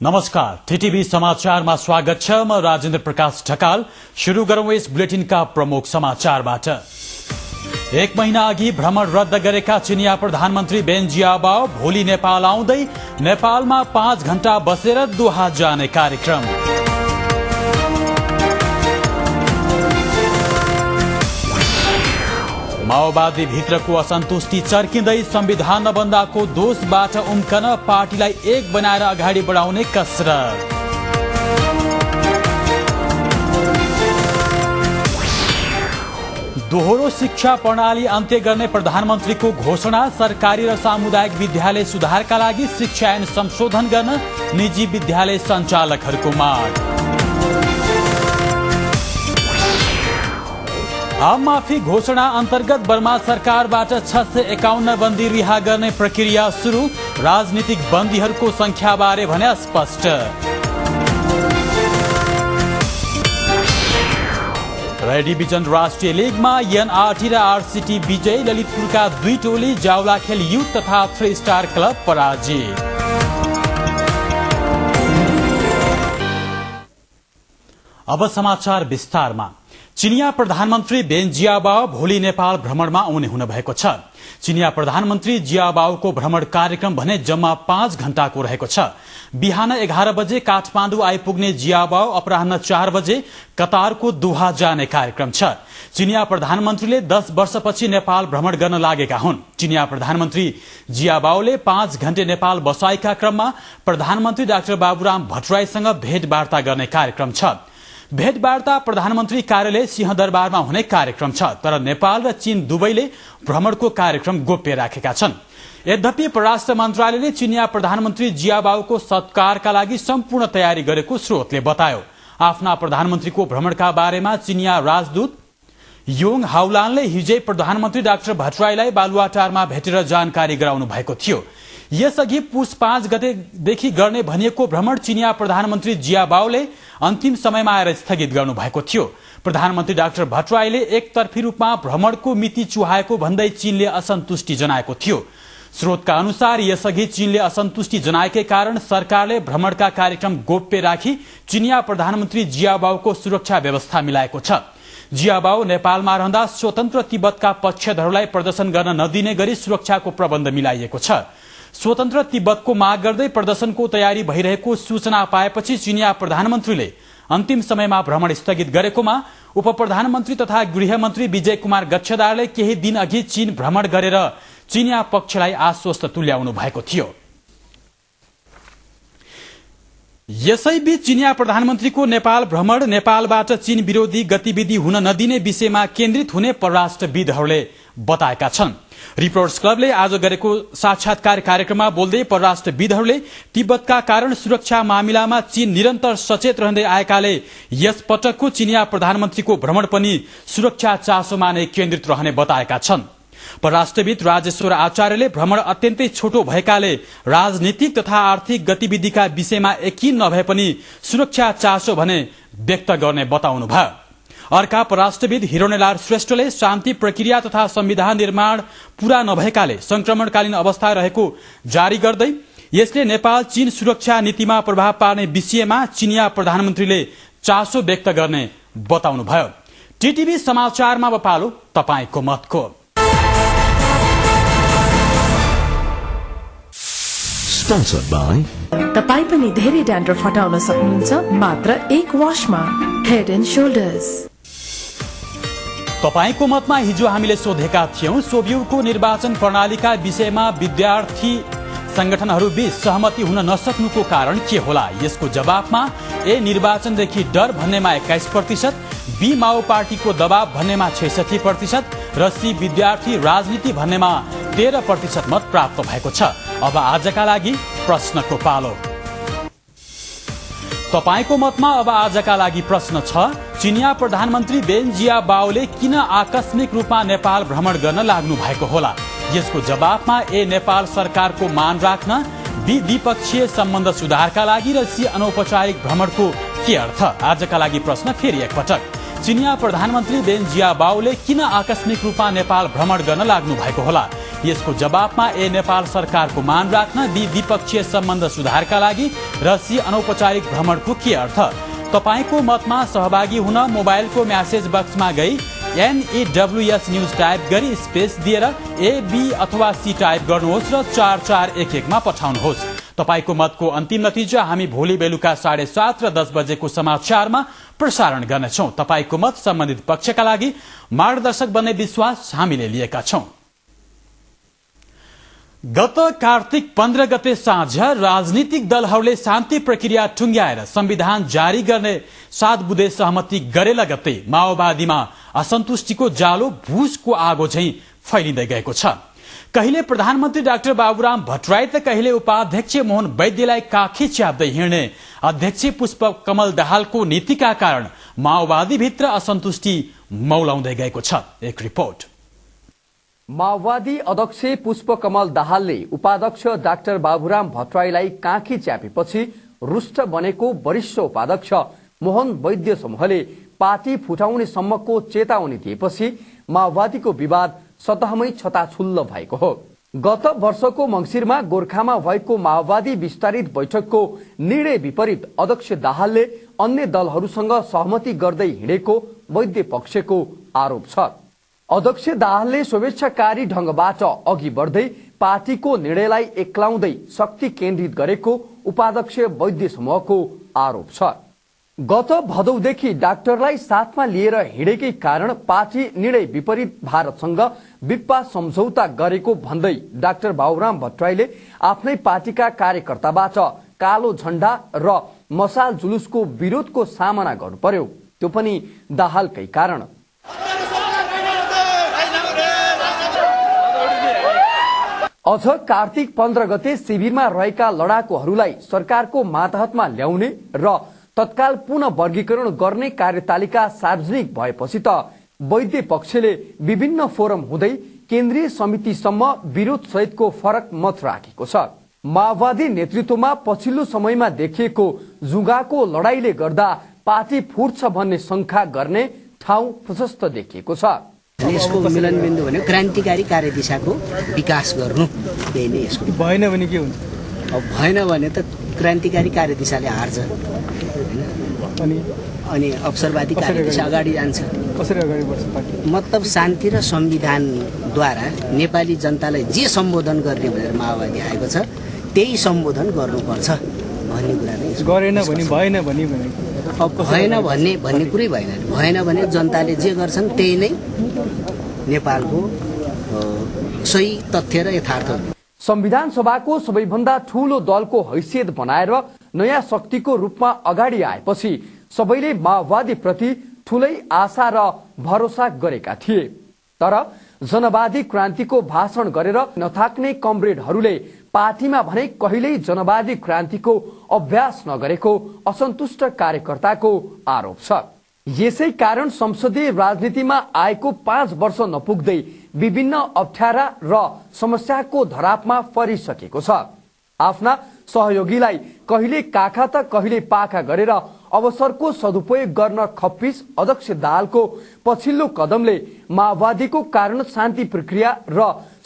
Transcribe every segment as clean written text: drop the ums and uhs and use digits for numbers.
नमस्कार, टीटीभी समाचारमा स्वागत छ। म राजेन्द्र प्रकाश ढकाल। शुरू गरौं यस बुलेटिनका प्रमुख समाचारबाट। एक महिना अघि भ्रमण रद्द गरेका चिनिया प्रधानमन्त्री बेन जियाबाओ भोलि नेपाल आउँदै नेपालमा 5 घण्टा बसेर दोहा जाने कार्यक्रम। माओवादी भित्रको असन्तुष्टि चर्किँदै संविधान नबन्दाको दोषबाट उम्कन पार्टीलाई एक बनाएर अगाडि बढाउने कसरत। दोहोरो शिक्षा प्रणाली अन्त्य गर्ने प्रधानमन्त्रीको घोषणा। सरकारी र सामुदायिक विद्यालय सुधारका लागि शिक्षा ऐन संशोधन गर्न निजी विद्यालय सञ्चालकहरूको माग। आम माफी घोषणा अन्तर्गत बर्मा सरकारबाट 651 बन्दी रिहा गर्ने प्रक्रिया सुरु। राजनीतिक बन्दीहरूको संख्याबारे भने स्पष्ट। र डिभिजन राष्ट्रिय लिगमा एनआरटी र आरसीटी विजय। ललितपुरका 2 टोली जावलाखेल युथ तथा 3 स्टार क्लब पराजित। अब समाचार विस्तारमा। चिनिया प्रधानमन्त्री बेन जियाबाओ भोलि नेपाल भ्रमणमा आउने हुन भएको छ। चिनिया प्रधानमन्त्री जियाबाओको भ्रमण कार्यक्रम भने जम्मा 5 घण्टाको रहेको छ। बिहान 11 बजे काठमाडौँ आइपुग्ने जियाबाओ अपराह्न 4 बजे कतारको दोहा जाने कार्यक्रम छ। चिनिया प्रधानमन्त्रीले 10 वर्षपछि नेपाल भ्रमण गर्न लागेका हुन्। चिनिया प्रधानमन्त्री जियाबाओले 5 घण्टे नेपाल बसाइका क्रममा प्रधानमन्त्री डाक्टर बाबुराम भट्टराईसँग भेटवार्ता गर्ने कार्यक्रम छ। भेटवार्ता प्रधानमन्त्री कार्यालय सिंहदरबारमा हुने कार्यक्रम छ, तर नेपाल र चीन दुवैले भ्रमणको कार्यक्रम गोप्य राखेका छन्। यद्यपि परराष्ट्र मन्त्रालयले चिनिया प्रधानमन्त्री जियाबाओको सत्कारका लागि सम्पूर्ण तयारी गरेको स्रोतले बतायो। आफ्ना प्रधानमन्त्रीको भ्रमणका बारेमा चिनिया राजदूत योङ हाउलानले हिजै प्रधानमन्त्री डाक्टर भट्टराईलाई बालुवाटारमा भेटेर जानकारी गराउनु भएको थियो। यसअघि पुस 5 गतेदेखि गर्ने भनिएको भ्रमण चिनिया प्रधानमन्त्री जियाबाओले अन्तिम समयमा आएर स्थगित गर्नु भएको थियो। प्रधानमन्त्री डाक्टर भट्टराईले एकतर्फी रूपमा भ्रमणको मिति चुहाएको भन्दै चीनले असन्तुष्टि जनाएको थियो। स्रोतका अनुसार यसअघि चीनले असन्तुष्टि जनाएकै कारण सरकारले भ्रमणका कार्यक्रम गोप्य राखी चिनिया प्रधानमन्त्री जियाबाओको सुरक्षा व्यवस्था मिलाएको छ। जियाबाओ नेपालमा रहँदा स्वतन्त्र तिब्बतका पक्षधरलाई प्रदर्शन गर्न नदिने गरी सुरक्षाको प्रबन्ध मिलाइएको छ। स्वतन्त्र तिब्बतको माग गर्दै प्रदर्शनको तयारी भइरहेको सूचना पाएपछि चिनिया प्रधानमन्त्रीले अन्तिम समयमा भ्रमण स्थगित गरेकोमा उप प्रधानमन्त्री तथा गृहमन्त्री विजय कुमार गच्छदारले केही दिन अघि चीन भ्रमण गरेर चिनिया पक्षलाई आश्वस्त तुल्याउनु भएको थियो। यसैबीच चिनिया प्रधानमन्त्रीको नेपाल भ्रमण नेपालबाट चीन विरोधी गतिविधि हुन नदिने विषयमा केन्द्रित हुने परराष्ट्रविदहरूले बताएका छन्। रिपोर्टर्स क्लबले आज गरेको साक्षात्कार कार्यक्रममा बोल्दै परराष्ट्रविदहरूले तिब्बतका कारण सुरक्षा मामिलामा चीन निरन्तर सचेत रहँदै आएकाले यस पटकको चिनिया प्रधानमन्त्रीको भ्रमण पनि सुरक्षा चासोमा नै केन्द्रित रहने बताएका छन्। परराष्ट्रविद राजेश्वर आचार्यले भ्रमण अत्यन्तै छोटो भएकाले राजनीतिक तथा आर्थिक गतिविधिका विषयमा यकिन नभए पनि सुरक्षा चासो भने व्यक्त गर्ने बताउनुभयो। अर्का परराष्ट्रविद हिरोनेलाल श्रेष्ठले शान्ति प्रक्रिया तथा संविधान निर्माण पूरा नभएकाले संक्रमणकालीन अवस्था रहेको जारी गर्दै यसले नेपाल चीन सुरक्षा नीतिमा प्रभाव पार्ने विषयमा चिनिया प्रधानमन्त्रीले चासो व्यक्त गर्ने बताउनुभयो। टीटीभी समाचारमा अब पालो तपाईको मतको। तपाई पनि धेरै ड्यान्ड्रफ हटाउन सक्नुहुन्छ मात्र 1 वाशमा। Head and shoulders. तपाईको मतमा हिजो हामीले सोधेका थियौं, सोभियतको निर्वाचन प्रणालीका विषयमा विद्यार्थी संगठनहरू बीच सहमति हुन नसक्नुको कारण के होला? यसको जवाफमा ए निर्वाचनदेखि डर भन्नेमा 21%, बी माओ पार्टीको दबाव भन्नेमा 66% र सी विद्यार्थी राजनीति भन्नेमा 13% मत प्राप्त भएको छ। अब आजका लागि प्रश्नको पालो। तपाईको मतमा अब आजका लागि प्रश्न छ, चिनिया प्रधानमन्त्री बेन जियाबाओले किन आकस्मिक रूपमा नेपाल भ्रमण गर्न लाग्नु भएको होला? यसको जवाफमा ए नेपाल सरकारको मान राख्न, बी द्विपक्षीय सम्बन्ध सुधारका लागि र सी अनौपचारिक भ्रमणको के अर्थ? आजका लागि प्रश्न फेरि एकपटक, चिनिया प्रधानमन्त्री बेन जियाबाओले किन आकस्मिक रूपमा नेपाल भ्रमण गर्न लाग्नु भएको होला? यसको जवाफमा ए नेपाल सरकारको मान राख्न द्विपक्षीय सम्बन्ध सुधारका लागि रसी अनौपचारिक भ्रमणको के अर्थ? तपाईको मतमा सहभागी हुन मोबाइलको म्यासेज बक्समा गई NEWS न्यूज टाइप गरी स्पेस दिएर A, B अथवा C टाइप गर्नुहोस् र 4411 मा पठाउनुहोस्। तपाईको मतको अन्तिम नतिजा हामी भोलि बेलुका 7:30 र 10 बजेको समाचारमा प्रसारण गर्नेछौं। तपाईको मत सम्बन्धित पक्षका लागि मार्गदर्शक बन्ने विश्वास हामीले लिएका छौं। गत कार्तिक 15 गते साँझ राजनीतिक दलहरूले शान्ति प्रक्रिया टुंग्याएर संविधान जारी गर्ने 7 बुँदे सहमति गरे लगत्तै माओवादीमा असन्तुष्टिको जालो भूसको आगो झैं फैलिँदै गएको छ। कहिले प्रधानमन्त्री डाक्टर बाबुराम भट्टराई त कहिले उपाध्यक्ष मोहन वैद्यलाई काखी च्याप्दै हिँड्ने अध्यक्ष पुष्पकमल दाहालको नीतिका कारण माओवादी भित्र असन्तुष्टि मौलाउँदै गएको छ। एक रिपोर्ट। माओवादी अध्यक्ष पुष्पकमल दाहालले उपाध्यक्ष डाक्टर बाबुराम भट्टराईलाई काखी च्यापेपछि रुष्ट बनेको वरिष्ठ उपाध्यक्ष मोहन वैद्य समूहले पार्टी फुटाउने सम्मको चेतावनी दिएपछि माओवादीको विवाद सतहमै छताछुल्ल भएको हो। गत वर्षको मंसिरमा गोरखामा भएको माओवादी विस्तारित बैठकको निर्णय विपरीत अध्यक्ष दाहालले अन्य दलहरूसँग सहमति गर्दै हिँडेको वैद्य पक्षको आरोप छ। अध्यक्ष दाहालले शुभेच्छाकारी ढंगबाट अघि बढ्दै पार्टीको निर्णयलाई एक्लाउँदै शक्ति केन्द्रित गरेको उपाध्यक्ष वैद्य समूहको आरोप छ। गत भदौदेखि डाक्टरलाई साथमा लिएर हिँडेकै कारण पार्टी निर्णय विपरीत भारतसँग विप्पा सम्झौता गरेको भन्दै डाक्टर बाबुराम भट्टराईले आफ्नै पार्टीका कार्यकर्ताबाट कालो झण्डा र मसाल जुलुसको विरोधको सामना गर्नु पर्यो, त्यो पनि दाहालकै कारण। अझ कार्तिक 15 गते शिविरमा रहेका लडाकुहरूलाई सरकारको मातहतमा ल्याउने र तत्काल पुनः वर्गीकरण गर्ने कार्यतालिका सार्वजनिक भएपछि त वैद्य पक्षले विभिन्न फोरम हुँदै केन्द्रीय समितिसम्म विरोध सहितको फरक मत राखेको छ। माओवादी नेतृत्वमा पछिल्लो समयमा देखिएको जुगाको लडाईले गर्दा पार्टी फुट्छ भन्ने शंका गर्ने ठाउँ प्रशस्त देखिएको छ। यसको मिलनबिन्दु भनेको क्रान्तिकारी कार्यदिशाको विकास गर्नु, त्यही नै यसको। भएन भने के हुन्छ? अब भएन भने त क्रान्तिकारी कार्यदिशाले हार्छ अनि अवसरवादी कार्यदिशा अगाडि जान्छ। कसरी अगाडि बढ्छ पार्टी? मतलब शान्ति र संविधानद्वारा नेपाली जनतालाई जे सम्बोधन गर्ने भनेर माओवादी आएको छ त्यही सम्बोधन गर्नुपर्छ भन्ने कुरा नै। गरेन भने भएन भने अब भएन भन्ने कुरै भएन। भएन भने जनताले जे गर्छन् त्यही नै नेपालको सही तथ्य र यथार्थ हो। संविधान सभाको सबैभन्दा ठूलो दलको हैसियत बनाएर नयाँ शक्तिको रूपमा अगाडि आएपछि सबैले माओवादी प्रति ठूलै आशा र भरोसा गरेका थिए। तर जनवादी क्रान्तिको भाषण गरेर नथाक्ने कमरेडहरूले पार्टीमा भने कहिल्यै जनवादी क्रान्तिको अभ्यास नगरेको असन्तुष्ट कार्यकर्ताको आरोप छ। यसै कारण संसदीय राजनीतिमा आएको 5 वर्ष नपुग्दै विभिन्न अप्ठ्यारा र समस्याको धरापमा परिसकेको छ। आफ्ना सहयोगीलाई कहिले काखा त कहिले पाखा गरेर अवसरको सदुपयोग गर्न खप्पिस अध्यक्ष दाहालको पछिल्लो कदमले माओवादीको कारण शान्ति प्रक्रिया र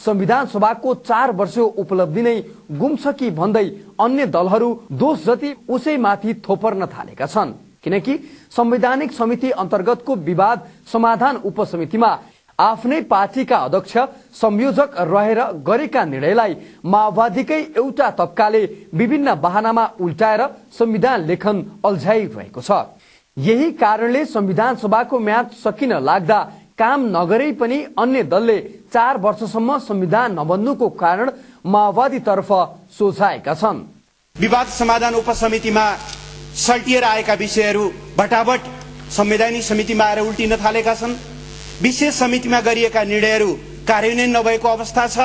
संविधान सभाको 4 वर्षीय उपलब्धि नै गुम्छ कि भन्दै अन्य दलहरू दोष जति उसैमाथि थोपर्न थालेका छन्। किनकि संवैधानिक समिति अन्तर्गतको विवाद समाधान उपसमितिमा आफ्नै पार्टीका अध्यक्ष संयोजक रहेर गरेका निर्णयलाई माओवादीकै एउटा तबकाले विभिन्न बहानामा उल्टाएर संविधान लेखन अल्झाइरहेको छ। यही कारणले संविधान सभाको म्याद सकिन लाग्दा काम नगरे पनि अन्य दलले 4 वर्षसम्म संविधान नबन्नुको कारण माओवादी तर्फ सोझाएका छन्। विवाद समाधान उपसमितिमा सल्टिएर आएका विषयहरू भटाभट संवैधानिक समितिमा आएर उल्टिन थालेका छन्। विशेष समितिमा गरिएका निर्णयहरू कार्यान्वयन नभएको अवस्था छ।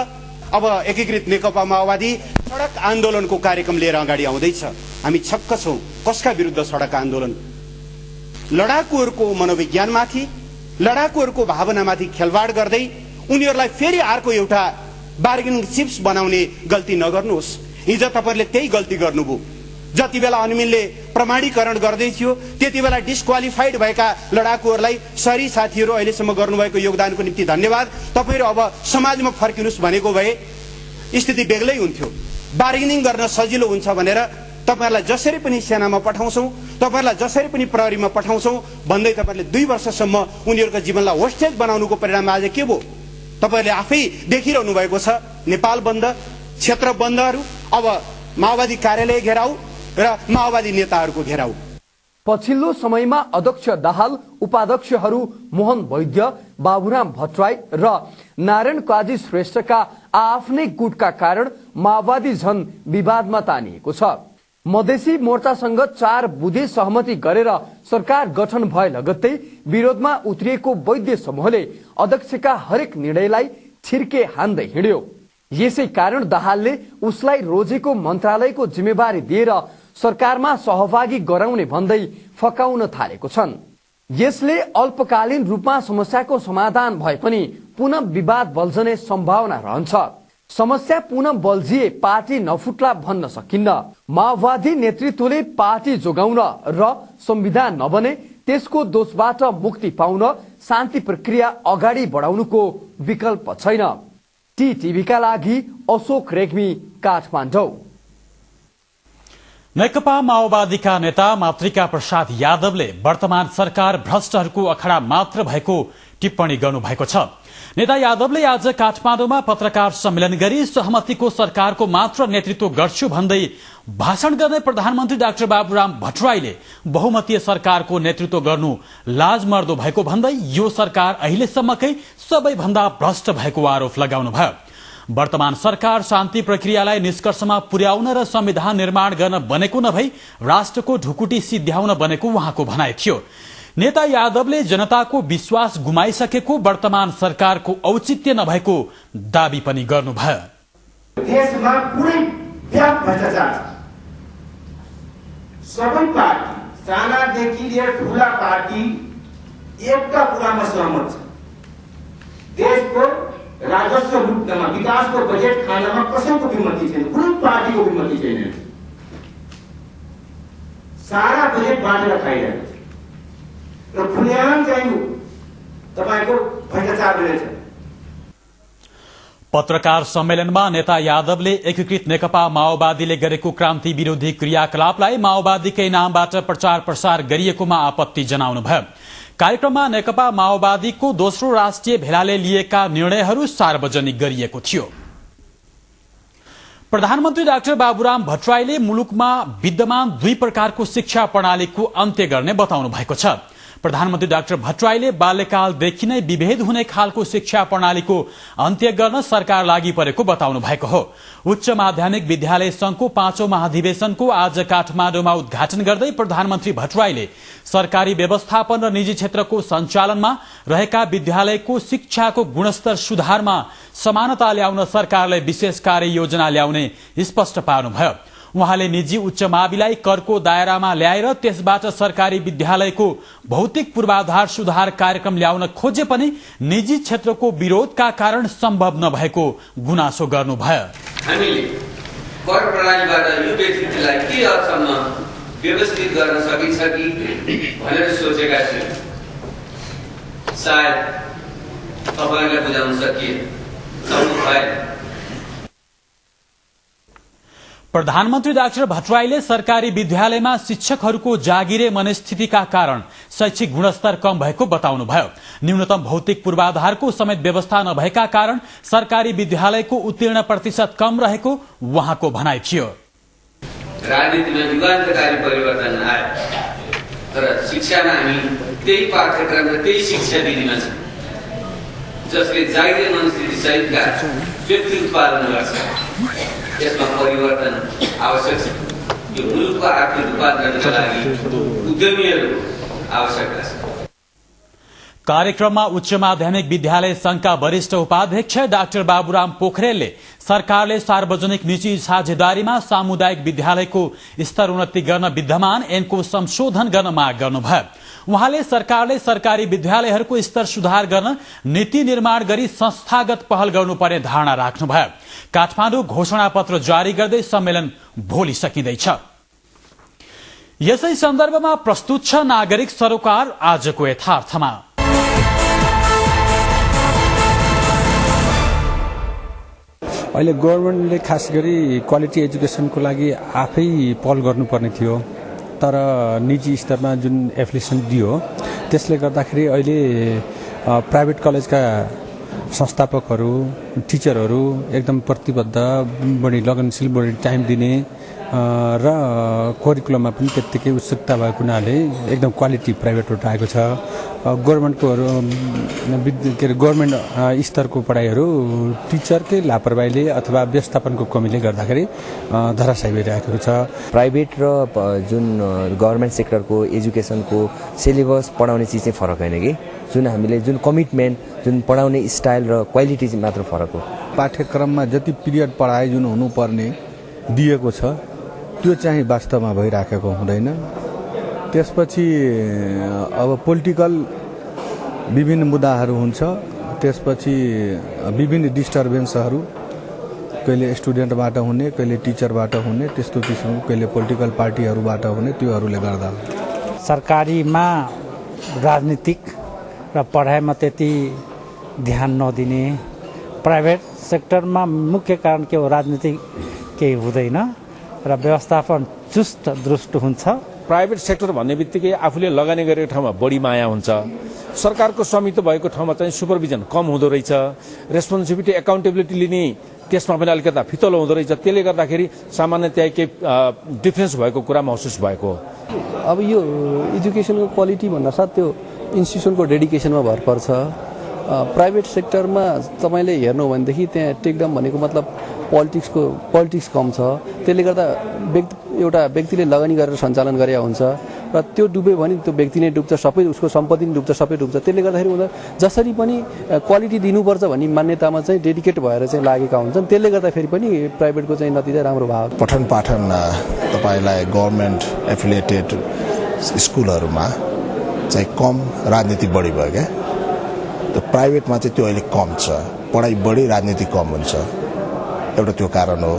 अब एकीकृत नेकपा माओवादी सडक आन्दोलनको कार्यक्रम लिएर अगाडि आउँदैछ। हामी छक्क छौं। कसका विरुद्ध सडक आन्दोलन? लडाकुहरूको मनोविज्ञानमाथि, लडाकुहरूको भावनामाथि खेलवाड गर्दै उनीहरूलाई फेरि अर्को एउटा बार्गेनिङ चिप्स बनाउने गल्ती नगर्नुहोस्। हिजो तपाईहरुले त्यही गल्ती गर्नुभयो। जति बेला अनुमिनले प्रमाणीकरण गर्दै थियो त्यति बेला डिस्क्वालिफाइड भएका लडाकुहरूलाई सरी साथीहरू अहिलेसम्म गर्नुभएको योगदानको निम्ति धन्यवाद। तपाईहरु अब समाजमा फर्किनुस् भनेको भए स्थिति बेग्लै हुन्थ्यो। बार्गेनिङ गर्न सजिलो हुन्छ भनेर तपाईहरुलाई जसरी पनि सेनामा पठाउँछौं, तपाईहरुलाई जसरी पनि प्रहरीमा पठाउँछौं भन्दै तपाईहरुले 2 वर्षसम्म उनीहरुको जीवनलाई होस्टेज बनाउनुको परिणाम आज के भयो? तपाईहरुले आफै देखिरहनु भएको छ। नेपाल बन्द, क्षेत्र बन्दहरू, अब माओवादी कार्यालय घेराउ र माओवादी नेताहरूको घेराउ। पछिल्लो समयमा अध्यक्ष दाहाल, उपाध्यक्षहरू मोहन वैद्य, बाबुराम भट्टराई र नारायण काजी श्रेष्ठका आफ्नै गुटका कारण माओवादी झन विवादमा तानिएको छ। मधेसी मोर्चासँग 4 बुँदे सहमति गरेर सरकार गठन भए लगत्तै विरोधमा उत्रिएको वैद्य समूहले अध्यक्षका हरेक निर्णयलाई छिर्के हान्दै हिँड्यो। यसै कारण दाहालले उसलाई रोजेको मन्त्रालयको जिम्मेवारी दिएर सरकारमा सहभागी गराउने भन्दै फकाउन थालेको छन्। यसले अल्पकालीन रूपमा समस्याको समाधान भए पनि पुनः विवाद बल्झने सम्भावना रहन्छ। समस्या पुनः बल्झिए पार्टी नफुट्ला भन्न सकिन्न। माओवादी नेतृत्वले पार्टी जोगाउन र संविधान नबने त्यसको दोषबाट मुक्ति पाउन शान्ति प्रक्रिया अगाडि बढाउनुको विकल्प छैन। टिटिभीका लागि अशोक रेग्मी, काठमाडौँ। नेकपा माओवादीका नेता मातृका प्रसाद यादवले वर्तमान सरकार भ्रष्टहरूको अखडा मात्र भएको टिप्पणी गर्नुभएको छ। नेता यादवले आज काठमाडौँमा पत्रकार सम्मेलन गरी सहमतिको सरकारको मात्र नेतृत्व गर्छु भन्दै भाषण गर्ने प्रधानमन्त्री डाक्टर बाबुराम भट्टराईले बहुमतीय सरकारको नेतृत्व गर्नु लाजमर्दो भएको भन्दै यो सरकार अहिलेसम्मकै सबैभन्दा भ्रष्ट भएको आरोप लगाउनुभयो। वर्तमान सरकार शान्ति प्रक्रियालाई निष्कर्षमा पुर्याउन र संविधान निर्माण गर्न बनेको नभई राष्ट्रको ढुकुटी सिद्ध्याउन बनेको उहाँको भनाइ थियो। नेता यादवले जनताको विश्वास गुमाइसकेको वर्तमान सरकारको औचित्य नभएको दावी पनि गर्नुभयो। देशमा पुरै व्यापक भ्रष्टाचार छ। सबै पार्टी सानादेखि लिएर ठूला पार्टी एउटा कुरामा सहमत छ, देशको राजस्व लुट्नमा, विकासको बजेट खानमा कसैको विमति छैन, कुनै पार्टीको विमति छैन। सारा बजेट बाँडेर खाइरहेको छ र खुलेआम चाहिँ तपाईको भ्रष्टाचार रहेछ। पत्रकार सम्मेलनमा नेता यादवले एकीकृत नेकपा माओवादीले गरेको क्रान्ति विरोधी क्रियाकलापलाई माओवादीकै नामबाट प्रचार प्रसार गरिएकोमा आपत्ति जनाउनुभयो। कार्यक्रममा नेकपा माओवादीको दोस्रो राष्ट्रिय भेलाले लिएका निर्णयहरू सार्वजनिक गरिएको थियो। प्रधानमन्त्री डाक्टर बाबुराम भट्टराईले मुलुकमा विद्यमान 2 प्रकारको शिक्षा प्रणालीको अन्त्य गर्ने बताउनु भएको छ। प्रधानमन्त्री डाक्टर भट्टराईले बाल्यकालदेखि नै विभेद हुने खालको शिक्षा प्रणालीको अन्त्य गर्न सरकार लागि परेको बताउनु भएको हो। उच्च माध्यमिक विद्यालय संघको 5औं महाधिवेशनको आज काठमाडौँमा उद्घाटन गर्दै प्रधानमन्त्री भट्टराईले सरकारी व्यवस्थापन र निजी क्षेत्रको सञ्चालनमा रहेका विद्यालयको शिक्षाको गुणस्तर सुधारमा समानता ल्याउन सरकारले विशेष कार्य योजना ल्याउने स्पष्ट पार्नुभयो। उहाँले निजी उच्च माविलाई करको दायरामा ल्याएर त्यसबाट सरकारी विद्यालयको भौतिक पूर्वाधार सुधार कार्यक्रम ल्याउन खोजे पनि निजी क्षेत्रको विरोधका कारण सम्भव नभएको गुनासो गर्नुभयो। हामीले कर प्रणालीबाट यो व्यक्तिलाई के हदसम्म व्यवस्थित गर्न सकिन्छ कि भनेर सोचेका थियौँ। सायद तपाईलाई बुझाउन सकिए सम्भव भएन। प्रधानमन्त्री डाक्टर भट्टराईले सरकारी विद्यालयमा शिक्षकहरूको जागिरे मनस्थितिका कारण शैक्षिक गुणस्तर कम भएको बताउनुभयो। न्यूनतम भौतिक पूर्वाधारको समेत व्यवस्था नभएका कारण सरकारी विद्यालयको उत्तीर्ण प्रतिशत कम रहेको उहाँको भनाइ थियो। राजनीतिमा युगान्तकारी परिवर्तन आयो, तर शिक्षामा हामी त्यही पाठ्यक्रम र त्यही शिक्षा विधिमा छौँ जसले जागिरे मनस्थिति सहितका व्यक्ति उत्पादन गर्छ। यसमा परिवर्तन आवश्यक छ। यो मुलुकको आर्थिक रूपान्तरणका लागि उद्यमीहरू आवश्यकता छ। कार्यक्रममा उच्च माध्यमिक विद्यालय संघका वरिष्ठ उपाध्यक्ष डाक्टर बाबुराम पोखरेलले सरकारले सार्वजनिक निजी साझेदारीमा सामुदायिक विद्यालयको स्तरोन्नति गर्न विद्यमान ऐनको संशोधन गर्न माग गर्नुभयो। उहाँले सरकारले सरकारी विद्यालयहरूको स्तर सुधार गर्न नीति निर्माण गरी संस्थागत पहल गर्नुपर्ने धारणा राख्नुभयो। काठमाडौँ घोषणा पत्र जारी गर्दै सम्मेलन भोलि सकिँदैछ। यसै सन्दर्भमा प्रस्तुत छ नागरिक सरोकार आजको यथार्थमा। अहिले गभर्मेन्टले खास गरी क्वालिटी एजुकेसनको लागि आफै पहल गर्नुपर्ने थियो, तर निजी स्तरमा जुन एप्लिकेसन दियो त्यसले गर्दाखेरि अहिले प्राइभेट कलेजका संस्थापकहरू टिचरहरू एकदम प्रतिबद्ध, बढी लगनशील, बढी टाइम दिने र करिकुलममा पनि त्यत्तिकै उत्सुकता भएको हुनाले एकदम क्वालिटी प्राइभेटबाट आएको छ। गभर्मेन्टकोहरू के अरे गभर्मेन्ट स्तरको पढाइहरू टिचरकै लापरवाहीले अथवा व्यवस्थापनको कमीले गर्दाखेरि धराशायी भइरहेको छ। प्राइभेट र जुन गभर्मेन्ट सेक्टरको एजुकेसनको सिलेबस पढाउने चिज चाहिँ फरक होइन कि, जुन हामीले जुन कमिटमेन्ट, जुन पढाउने स्टाइल र क्वालिटी चाहिँ मात्र फरक हो। पाठ्यक्रममा जति पिरियड पढाइ जुन हुनुपर्ने दिएको छ त्यो चाहिँ वास्तवमा भइराखेको हुँदैन। त्यसपछि अब पोलिटिकल विभिन्न मुद्दाहरू हुन्छ, त्यसपछि विभिन्न डिस्टर्बेन्सहरू कहिले स्टुडेन्टबाट हुने, कहिले टिचरबाट हुने, त्यस्तो किसिमको कहिले पोलिटिकल पार्टीहरूबाट हुने, त्योहरूले गर्दा सरकारीमा राजनीतिक र पढाइमा त्यति ध्यान नदिने, प्राइभेट सेक्टरमा मुख्य कारण के हो, राजनीति केही हुँदैन र व्यवस्थापन चुस्त दुरुस्त हुन्छ। प्राइभेट सेक्टर भन्ने बित्तिकै आफूले लगानी गरेको ठाउँमा बढी माया हुन्छ, सरकारको स्वामित्व भएको ठाउँमा चाहिँ सुपरभिजन कम हुँदो रहेछ, रेस्पोन्सिबिलिटी एकाउन्टेबिलिटी लिने त्यसमा पनि अलिकता फितलो हुँदो रहेछ। त्यसले गर्दाखेरि सामान्यतया केही डिफ्रेन्स भएको कुरा महसुस भएको। अब यो एजुकेसनको क्वालिटी भन्दा साथ त्यो इन्स्टिट्युसनको डेडिकेसनमा भर पर्छ। प्राइभेट सेक्टरमा तपाईँले हेर्नु भनेदेखि त्यहाँ टेकडाउन भनेको मतलब पोलिटिक्स कम छ। त्यसले गर्दा एउटा व्यक्तिले लगानी गरेर सञ्चालन गरे हुन्छ र त्यो डुब्यो भने त्यो व्यक्ति नै डुब्छ, सबै उसको सम्पत्ति नै डुब्छ, सबै डुब्छ। त्यसले गर्दाखेरि उनीहरू जसरी पनि क्वालिटी दिनुपर्छ भन्ने मान्यतामा चाहिँ डेडिकेट भएर चाहिँ लागेका हुन्छन्। त्यसले गर्दाखेरि पनि प्राइभेटको चाहिँ नतिजा राम्रो भयो। पठन पाठन तपाईँलाई गभर्मेन्ट एफिलिएटेड स्कुलहरूमा चाहिँ कम, राजनीति बढी भयो क्या। त्यो प्राइभेटमा चाहिँ त्यो अहिले कम छ, पढाइ बढी, राजनीति कम हुन्छ। एउटा त्यो कारण हो।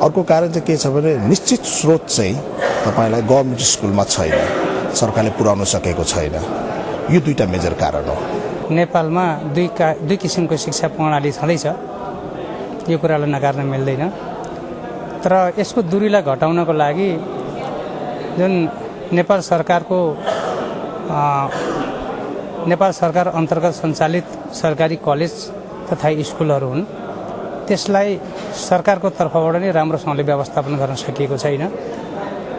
अर्को कारण चाहिँ के छ भने निश्चित स्रोत चाहिँ तपाईँलाई गभर्मेन्ट स्कुलमा छैन, सरकारले पुर्याउन सकेको छैन। यो दुईटा मेजर कारण हो। नेपालमा दुई किसिमको शिक्षा प्रणाली छँदैछ, यो कुरालाई नकार्न मिल्दैन। तर यसको दूरीलाई घटाउनको लागि जुन नेपाल सरकार अन्तर्गत सञ्चालित सरकारी कलेज तथा स्कुलहरू हुन्, त्यसलाई सरकारको तर्फबाट नै राम्रोसँगले व्यवस्थापन गर्न सकिएको छैन।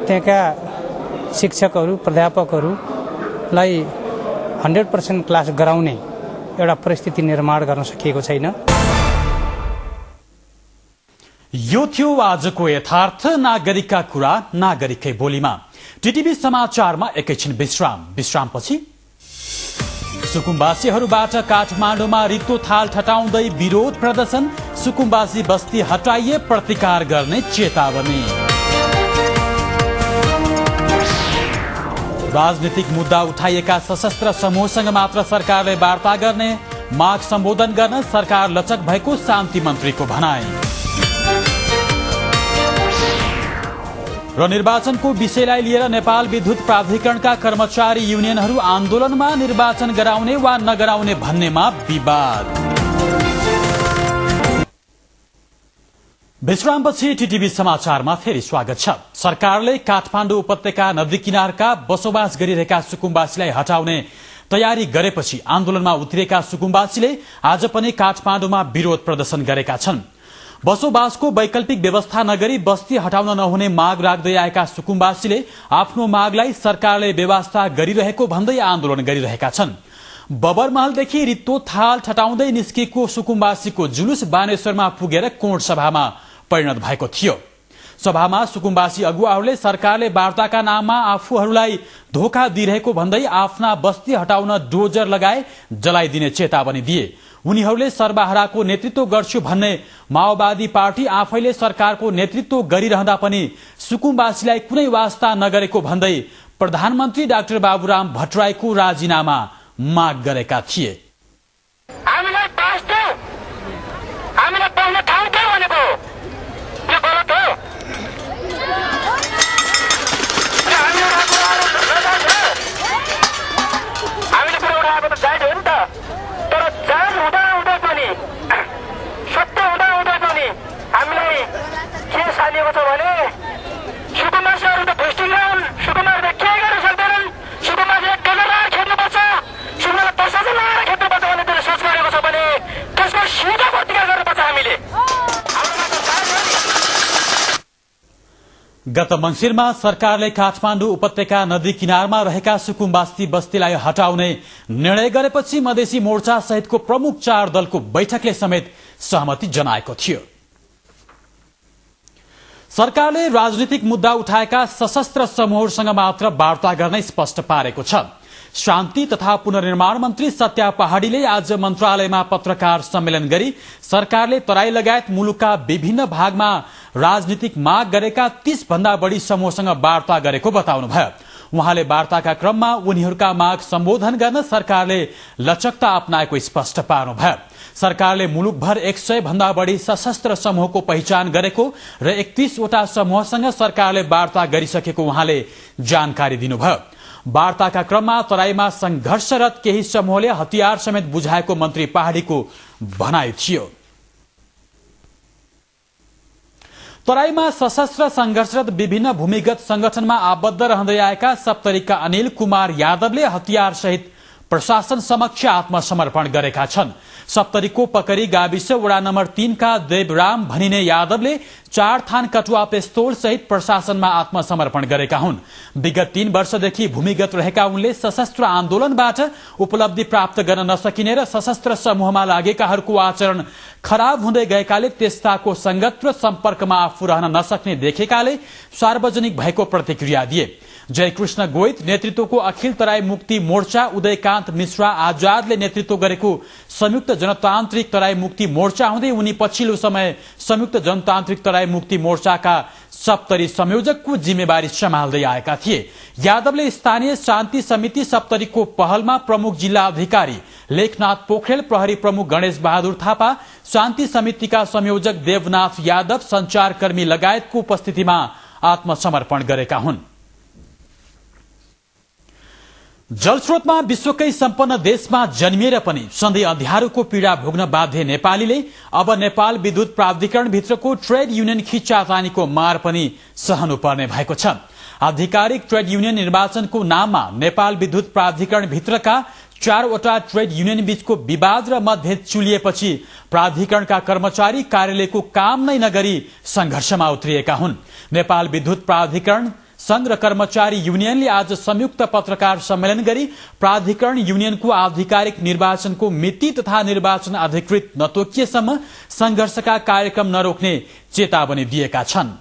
त्यहाँका शिक्षकहरू, प्राध्यापकहरूलाई 100% क्लास गराउने एउटा परिस्थिति निर्माण गर्न सकिएको छैन। यो थियो आजको यथार्थ नागरिकका कुरा नागरिककै बोलीमा। टिटिभी समाचारमा एकैछिन विश्रामपछि सुकुम्बासीहरूबाट काठमाडौँमा रित्तो थाल ठटाउँदै विरोध प्रदर्शन, सुकुम्बासी बस्ती हटाइए प्रतिकार गर्ने चेतावनी। राजनीतिक मुद्दा उठाइएका सशस्त्र समूहसँग मात्र सरकारले वार्ता गर्ने, माग सम्बोधन गर्न सरकार लचक भएको शान्ति मन्त्रीको भनाई। र निर्वाचनको विषयलाई लिएर नेपाल विद्युत प्राधिकरणका कर्मचारी युनियनहरू आन्दोलनमा, निर्वाचन गराउने वा नगराउने भन्नेमा विवाद। विश्रामपछि टिटिभी समाचारमा फेरि स्वागत छ। सरकारले काठमाडौँ उपत्यका नदी किनारका बसोबास गरिरहेका सुकुम्बासीलाई हटाउने तयारी गरेपछि आन्दोलनमा उत्रिएका सुकुम्बासीले आज पनि काठमाडौँमा विरोध प्रदर्शन गरेका छन्। बसोबासको वैकल्पिक व्यवस्था नगरी बस्ती हटाउन नहुने माग राख्दै आएका सुकुम्बासीले आफ्नो मागलाई सरकारले व्यवस्था गरिरहेको भन्दै आन्दोलन गरिरहेका छन्। बबरमहलदेखि रित्तो थाल ठटाउँदै निस्केको सुकुम्बासीको जुलुस बानेश्वरमा पुगेर कोण सभामा परिणत भएको थियो। सभामा सुकुम्बासी अगुवाहरूले सरकारले वार्ताका नाममा आफूहरूलाई धोका दिइरहेको भन्दै आफ्ना बस्ती हटाउन डोजर लगाए जलाइदिने चेतावनी दिए। उनीहरूले सर्वहाराको नेतृत्व गर्छु भन्ने माओवादी पार्टी आफैले सरकारको नेतृत्व गरिरहँदा पनि सुकुम्बासीलाई कुनै वास्ता नगरेको भन्दै प्रधानमन्त्री डाक्टर बाबुराम भट्टराईको राजीनामा माग गरेका थिए। हामीलाई पाउने ठाउँ के भनेको यो गलत हो। गत मंसिरमा सरकारले काठमाडौँ उपत्यका नदी किनारमा रहेका सुकुम्बास्ती बस्तीलाई हटाउने निर्णय गरेपछि मधेसी मोर्चा सहितको प्रमुख 4 दलको बैठकले समेत सहमति जनाएको थियो। सरकारले राजनीतिक मुद्दा उठाएका सशस्त्र समूहहरूसँग मात्र वार्ता गर्न स्पष्ट पारेको छ। शान्ति तथा पुनर्निर्माण मन्त्री सत्या पहाडीले आज मन्त्रालयमा पत्रकार सम्मेलन गरी सरकारले तराई लगायत मुलुकका विभिन्न भागमा राजनीतिक माग गरेका 30 भन्दा बढी समूहसँग वार्ता गरेको बताउनुभयो। उहाँले वार्ताका क्रममा उनीहरूका माग सम्बोधन गर्न सरकारले लचकता अपनाएको स्पष्ट पार्नुभयो। सरकारले मुलुकभर 100 भन्दा बढी सशस्त्र समूहको पहिचान गरेको र 31 वटा समूहसँग सरकारले वार्ता गरिसकेको उहाँले जानकारी दिनुभयो। वार्ताका क्रममा तराईमा संघर्षरत केही समूहले हतियार समेत बुझाएको मन्त्री पहाडीको भनाइ थियो। तराईमा सशस्त्र संघर्षरत विभिन्न भूमिगत संगठनमा आबद्ध रहँदै आएका सप्तरीका अनिल कुमार यादवले हतियार सहित प्रशासन समक्ष आत्मसमर्पण गरेका छन्। सप्तरीको पकरी गाविस वडा नम्बर 3 का देवराम भनिने यादवले 4 थान कटुवा पिस्तोल सहित प्रशासनमा आत्मसमर्पण गरेका हुन्। विगत 3 वर्षदेखि भूमिगत रहेका उनले सशस्त्र आन्दोलनबाट उपलब्धि प्राप्त गर्न नसकिने र सशस्त्र समूहमा लागेकाहरूको आचरण खराब हुँदै गएकाले त्यस्ताको संगत र सम्पर्कमा आफू रहन नसक्ने देखेकाले सार्वजनिक भएको प्रतिक्रिया दिए। जयकृष्ण गोइत नेतृत्वको अखिल तराई मुक्ति मोर्चा, उदयकान्त मिश्रा आजादले नेतृत्व गरेको संयुक्त जनतान्त्रिक तराई मुक्ति मोर्चा हुँदै उनी पछिल्लो समय संयुक्त जनतान्त्रिक तराई मुक्ति मोर्चाका सप्तरी संयोजकको जिम्मेवारी सम्हाल्दै आएका थिए। यादवले स्थानीय शान्ति समिति सप्तरीको पहलमा प्रमुख जिल्ला अधिकारी लेखनाथ पोखरेल, प्रहरी प्रमुख गणेश बहादुर थापा, शान्ति समितिका संयोजक देवनाथ यादव, संचारकर्मी लगायतको उपस्थितिमा आत्मसमर्पण गरेका हुन्। जलस्रोतमा विश्वकै सम्पन्न देशमा जन्मिएर पनि सधैँ अँध्यारोको पीड़ा भोग्न बाध्य नेपालीले अब नेपाल विद्युत प्राधिकरण भित्रको ट्रेड युनियन खिच्चातानीको मार पनि सहनुपर्ने भएको छ। आधिकारिक ट्रेड युनियन निर्वाचनको नाममा नेपाल विद्युत प्राधिकरण भित्रका 4 वटा ट्रेड युनियन बीचको विवाद र मतभेद चुलिएपछि प्राधिकरणका कर्मचारी कार्यालयको काम नै नगरी संघर्षमा उत्रिएका हुन्। नेपाल विद्युत प्राधिकरण संघ र कर्मचारी युनियनले आज संयुक्त पत्रकार सम्मेलन गरी प्राधिकरण युनियनको आधिकारिक निर्वाचनको मिति तथा निर्वाचन अधिकृत नतोकिएसम्म संघर्षका कार्यक्रम नरोक्ने चेतावनी दिएका छन्।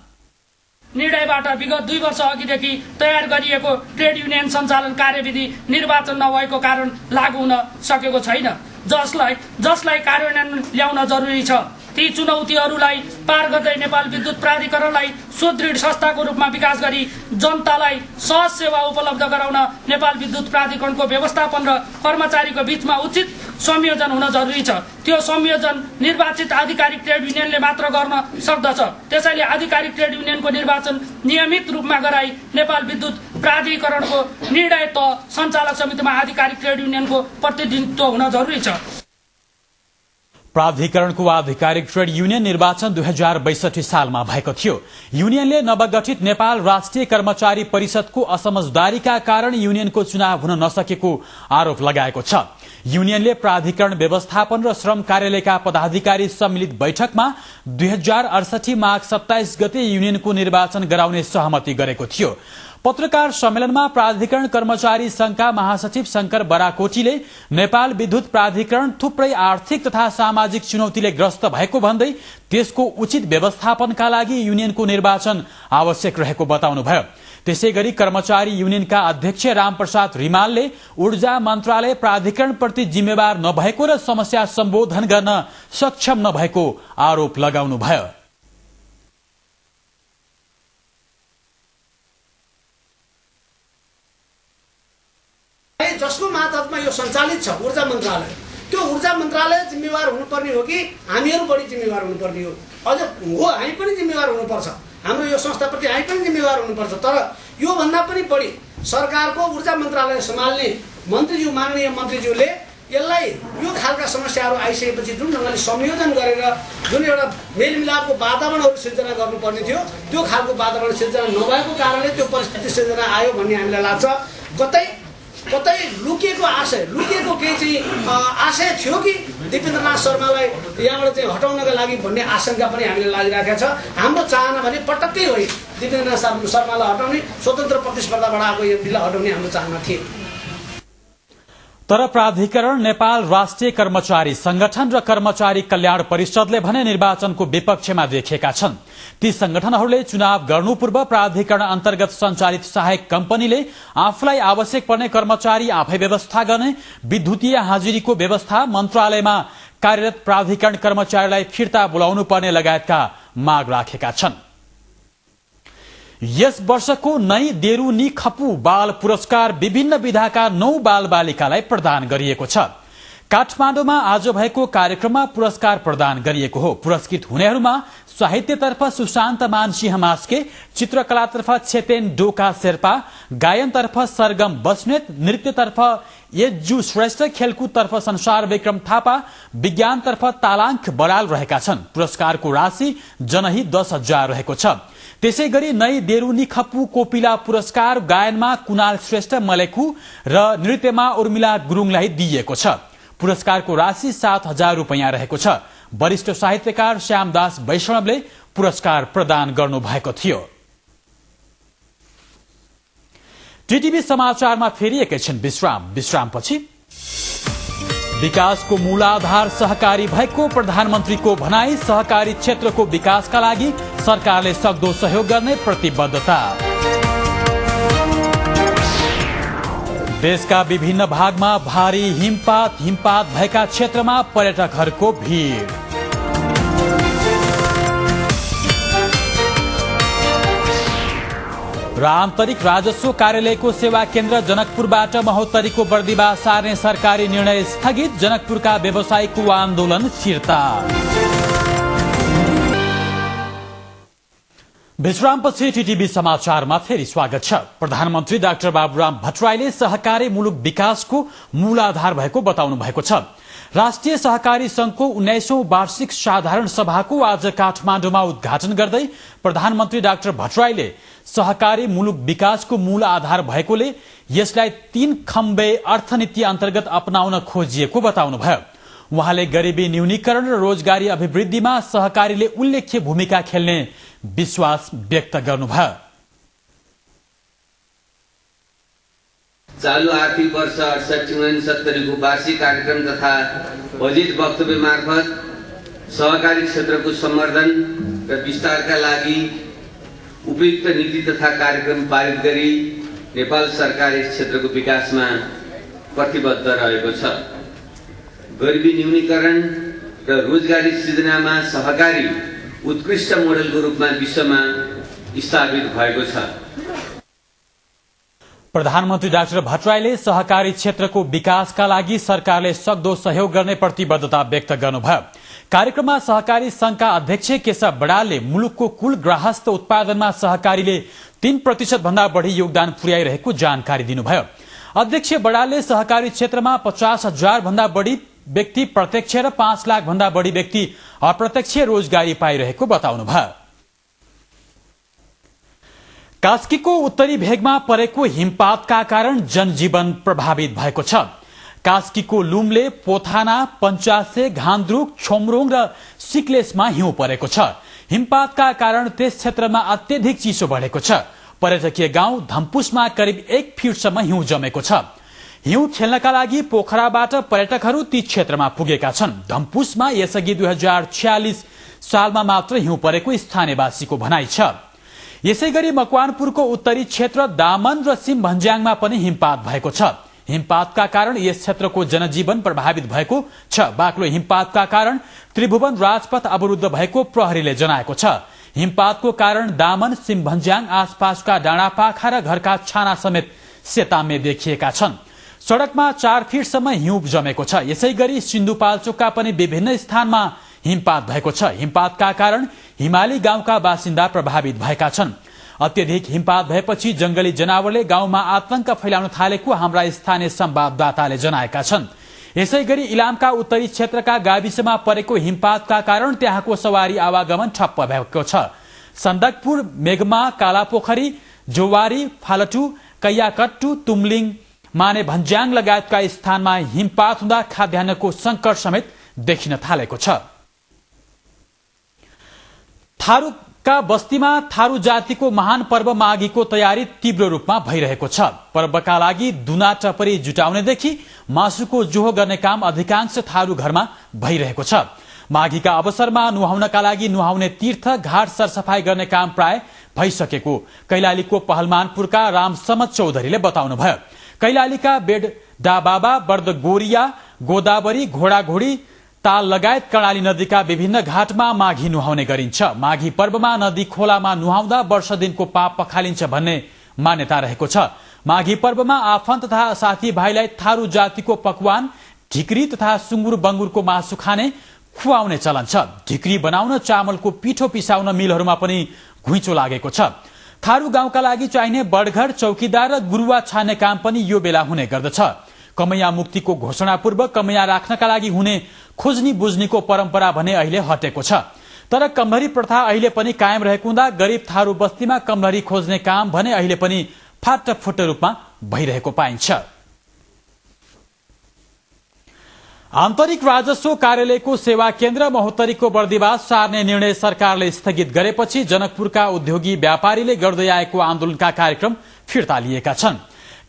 निर्णयबाट विगत 2 वर्ष अघिदेखि तयार गरिएको ट्रेड युनियन सञ्चालन कार्यविधि निर्वाचन नभएको कारण लागू हुन सकेको छैन, जसलाई कार्यान्वयन ल्याउन जरुरी छ। ती चुनौतीहरूलाई पार गर्दै नेपाल विद्युत प्राधिकरणलाई सुदृढ संस्थाको रूपमा विकास गरी जनतालाई सहज सेवा उपलब्ध गराउन नेपाल विद्युत प्राधिकरणको व्यवस्थापन र कर्मचारीको बीचमा उचित संयोजन हुन जरुरी छ। त्यो संयोजन निर्वाचित आधिकारिक ट्रेड युनियनले मात्र गर्न सक्दछ। त्यसैले आधिकारिक ट्रेड युनियनको निर्वाचन नियमित रूपमा गराई नेपाल विद्युत प्राधिकरणको निर्णय तह सञ्चालक समितिमा आधिकारिक ट्रेड युनियनको प्रतिनिधित्व हुन जरुरी छ। प्राधिकरणको आधिकारिक ट्रेड युनियन निर्वाचन 2062 सालमा भएको थियो। युनियनले नवगठित नेपाल राष्ट्रिय कर्मचारी परिषदको असमझदारीका कारण युनियनको चुनाव हुन नसकेको आरोप लगाएको छ। युनियनले प्राधिकरण व्यवस्थापन र श्रम कार्यालयका पदाधिकारी सम्मिलित बैठकमा 2068 माघ 27 गते युनियनको निर्वाचन गराउने सहमति गरेको थियो। पत्रकार सम्मेलनमा प्राधिकरण कर्मचारी संघका महासचिव शंकर बराकोटीले नेपाल विद्युत प्राधिकरण थुप्रै आर्थिक तथा सामाजिक चुनौतीले ग्रस्त भएको भन्दै त्यसको उचित व्यवस्थापनका लागि युनियनको निर्वाचन आवश्यक रहेको बताउनुभयो। त्यसैगरी कर्मचारी युनियनका अध्यक्ष रामप्रसाद रिमालले ऊर्जा मन्त्रालय प्राधिकरणप्रति जिम्मेवार नभएको र समस्या सम्बोधन गर्न सक्षम नभएको आरोप लगाउनुभयो। जसको मातहतमा यो सञ्चालित छ ऊर्जा मन्त्रालय, त्यो ऊर्जा मन्त्रालय जिम्मेवार हुनुपर्ने हो कि हामीहरू बढी जिम्मेवार हुनुपर्ने हो? अझ हो, हामी पनि जिम्मेवार हुनुपर्छ। हाम्रो यो संस्थाप्रति हामी पनि जिम्मेवार हुनुपर्छ। तर यो भन्दा पनि बढी सरकारको ऊर्जा मन्त्रालय सम्हाल्ने मन्त्रीज्यू, माननीय मन्त्रीज्यूले यसलाई यो खालका समस्याहरू आइसकेपछि जुन ढङ्गले संयोजन गरेर जुन एउटा मेलमिलापको वातावरणहरू सिर्जना गर्नुपर्ने थियो, त्यो खालको वातावरण सिर्जना नभएको कारणले त्यो परिस्थिति सिर्जना आयो भन्ने हामीलाई लाग्छ। कतै कतै लुकेको आशय लुकेको केही चाहिँ आशय थियो कि दिपेन्द्रनाथ शर्मालाई यहाँबाट चाहिँ हटाउनका लागि भन्ने आशंका पनि हामीले लागिराखेका छ। हाम्रो चाहना भने पटक्कै होइन दिपेन्द्रनाथ शर्मालाई हटाउने, स्वतन्त्र प्रतिस्पर्धाबाट आएको एमपीलाई हटाउने हाम्रो चाहना थियो। तर प्राधिकरण, नेपाल राष्ट्रिय कर्मचारी संगठन र कर्मचारी कल्याण परिषदले भने निर्वाचनको विपक्षमा देखिएका छन्। ती संगठनहरूले चुनाव गर्नु पूर्व प्राधिकरण अन्तर्गत सञ्चालित सहायक कम्पनीले आफूलाई आवश्यक पर्ने कर्मचारी आफै व्यवस्था गर्ने, विद्युतीय हाजिरीको व्यवस्था, मन्त्रालयमा कार्यरत प्राधिकरण कर्मचारीलाई फिर्ता बोलाउनु पर्ने लगायतका माग राखेका छन्। यस वर्षको नै देरू नि खपु बाल पुरस्कार विभिन्न विधाका 9 बाल बालिकालाई प्रदान गरिएको छ। काठमाडौँमा आज भएको कार्यक्रममा पुरस्कार प्रदान गरिएको हो। पुरस्कृत हुनेहरूमा साहित्यतर्फ सुशान्त मानसिंह मास्के, चित्रकलातर्फ छेतेन डोका शेर्पा, गायनतर्फ सरगम बस्नेत, नृत्यतर्फ येजु श्रेष्ठ, खेलकुदतर्फ संसार विक्रम थापा, विज्ञानतर्फ तालाङ्क बराल रहेका छन्। पुरस्कारको राशि जनही 10,000 रहेको छ। त्यसै गरी नै देरुनी खप्पु कोपिला पुरस्कार गायनमा कुणाल श्रेष्ठ मलेखु र नृत्यमा उर्मिला गुरुङलाई दिइएको छ। पुरस्कारको राशि 7,000 रुपैयाँ रहेको छ। वरिष्ठ साहित्यकार श्यामदास वैष्णवले पुरस्कार प्रदान गर्नुभएको थियो। टीटीभी समाचारमा फेरि एकैछिन विश्रामपछि विकासको मूलाधार सहकारी भएको प्रधानमन्त्रीको भनाई। सहकारी क्षेत्रको विकासका लागि सरकारले सक्दो सहयोग गर्ने प्रतिबद्धता। देशका विभिन्न भागमा भारी हिमपात भएका क्षेत्रमा पर्यटकहरूको भीड़। र आन्तरिक राजस्व कार्यालयको सेवा केन्द्र जनकपुरबाट महोत्तरीको बर्दिवा सार्ने सरकारी निर्णय स्थगित। जनकपुरका व्यवसायीको आन्दोलन फिर्ता। विश्रामपछि टीटीभी समाचारमा फेरि स्वागत छ। प्रधानमन्त्री डाक्टर बाबुराम भट्टराईले सहकारी मुलुक विकासको मूलाधार भएको बताउनु भएको छ। राष्ट्रिय सहकारी संघको 19औं वार्षिक साधारण सभाको आज काठमाडौँमा उद्घाटन गर्दै प्रधानमन्त्री डाक्टर भट्टराईले सहकारी मुलुक विकासको मूल आधार भएकोले यसलाई 3 खम्बे अर्थनीति अन्तर्गत अपनाउन खोजिएको बताउनुभयो। उहाँले गरिबी न्यूनीकरण र रोजगारी अभिवृद्धिमा सहकारीले उल्लेख्य भूमिका खेल्ने विश्वास व्यक्त गर्नुभयो। चालू आर्थिक वर्ष 68-69 को वार्षिक कार्यक्रम तथा बजेट वक्तव्य मार्फत सहकारी क्षेत्रको सम्वर्धन र विस्तारका लागि उपयुक्त नीति तथा कार्यक्रम पारित गरी नेपाल सरकार यस क्षेत्रको विकासमा प्रतिबद्ध रहेको छ। गरिबी न्यूनीकरण र रोजगारी सृजनामा सहकारी उत्कृष्ट मोडेलको रूपमा विश्वमा स्थापित भएको छ। प्रधानमन्त्री डाक्टर भट्टराईले सहकारी क्षेत्रको विकासका लागि सरकारले सक्दो सहयोग गर्ने प्रतिबद्धता व्यक्त गर्नुभयो। कार्यक्रममा सहकारी संघका अध्यक्ष केशव बडालले मुलुकको कुल गृहस्थ उत्पादनमा सहकारीले 3% भन्दा बढ़ी योगदान पुर्याइरहेको जानकारी दिनुभयो। अध्यक्ष बडालले सहकारी क्षेत्रमा 50,000 भन्दा बढ़ी व्यक्ति प्रत्यक्ष र 5 लाख भन्दा बढ़ी व्यक्ति अप्रत्यक्ष रोजगारी पाइरहेको बताउनुभयो। कास्कीको उत्तरी भेगमा परेको हिमपातका कारण जनजीवन प्रभावित भएको छ। कास्कीको लुम्ले, पोथाना, पञ्चासे, घान्द्रुक, छोमरोङ र सिक्लेसमा हिउँ परेको छ। हिमपातका कारण त्यस क्षेत्रमा अत्यधिक चिसो बढेको छ। पर्यटकीय गाउँ धम्पुसमा करिब 1 फिटसम्म हिउँ जमेको छ। हिउँ खेल्नका लागि पोखराबाट पर्यटकहरू ती क्षेत्रमा पुगेका छन्। धम्पुसमा यसअघि 2046 सालमा मात्र हिउँ परेको स्थानीयवासीको भनाइ छ। यसैगरी मकवानपुरको उत्तरी क्षेत्र दामन र सिमभन्ज्याङमा पनि हिमपात भएको छ। हिमपातका कारण यस क्षेत्रको जनजीवन प्रभावित भएको छ। बाक्लो हिमपातका कारण त्रिभुवन राजपथ अवरुद्ध भएको प्रहरीले जनाएको छ। हिमपातको कारण दामन, सिमभन्ज्याङ आसपासका डाँडापाखा र घरका छाना समेत सेतामे देखिएका छन्। सड़कमा 4 फिटसम्म हिउँ जमेको छ। यसैगरी सिन्धुपाल्चोकका पनि विभिन्न स्थानमा हिमपात भएको छ। हिमपातका कारण हिमाली गाउँका बासिन्दा प्रभावित भएका छन्। अत्यधिक हिमपात भएपछि जंगली जनावरले गाउँमा आतंक फैलाउन थालेको हाम्रा स्थानीय संवाददाताले जनाएका छन्। यसैगरी इलामका उत्तरी क्षेत्रका गाविसमा परेको हिमपातका कारण त्यहाँको सवारी आवागमन ठप्प भएको छ। सन्दकपुर, मेघमा, कालापोखरी, जोवारी, फालटु, कैयाकट्टु, तुमलिङ माने भन्ज्याङ लगायतका स्थानमा हिमपात हुँदा खाद्यान्नको संकट समेत देखिन थालेको छ। थारूका बस्तीमा थारू जातिको महान पर्व माघीको तयारी तीव्र रूपमा भइरहेको छ। पर्वका लागि दुना टपरी जुटाउनेदेखि मासुको जोहो गर्ने काम अधिकांश थारू घरमा भइरहेको छ। माघीका अवसरमा नुहाउनका लागि नुहाउने तीर्थ घाट सरसफाई गर्ने काम प्राय भइसकेको कैलालीको पहलमानपुरका रामसमत चौधरीले बताउनुभयो। कैलालीका बेडडाबाबा, बर्दगोरिया, गोदावरी, घोडाघोडी, ताल लगायत कर्णाली नदीका विभिन्न घाटमा माघी नुहाउने गरिन्छ। माघी पर्वमा नदी खोलामा नुहाउँदा वर्ष दिनको पाप पखालिन्छ भन्ने मान्यता रहेको छ। माघी पर्वमा आफन्त तथा साथीभाइलाई थारू जातिको पकवान ढिक्री तथा सुँगुर बंगुरको मासु खाने खुवाउने चलन छ। ढिक्री बनाउन चामलको पिठो पिसाउन मिलहरूमा पनि घुइँचो लागेको छ। थारू गाउँका लागि चाहिने बडघर, चौकीदार र गुरुवा छान्ने काम पनि यो बेला हुने गर्दछ। कमैया मुक्तिको घोषणा पूर्व कमैया राख्नका लागि हुने खोज्नी बुझ्नीको परम्परा भने अहिले हटेको छ। तर कमलरी प्रथा अहिले पनि कायम रहेको हुँदा गरीब थारू बस्तीमा कमलरी खोज्ने काम भने अहिले पनि फाटफुट रूपमा भइरहेको पाइन्छ। आन्तरिक राजस्व कार्यालयको सेवा केन्द्र महोत्तरीको बर्दिवास सार्ने निर्णय सरकारले स्थगित गरेपछि जनकपुरका उद्योगी व्यापारीले गर्दै आएको आन्दोलनका कार्यक्रम फिर्ता लिएका छन्।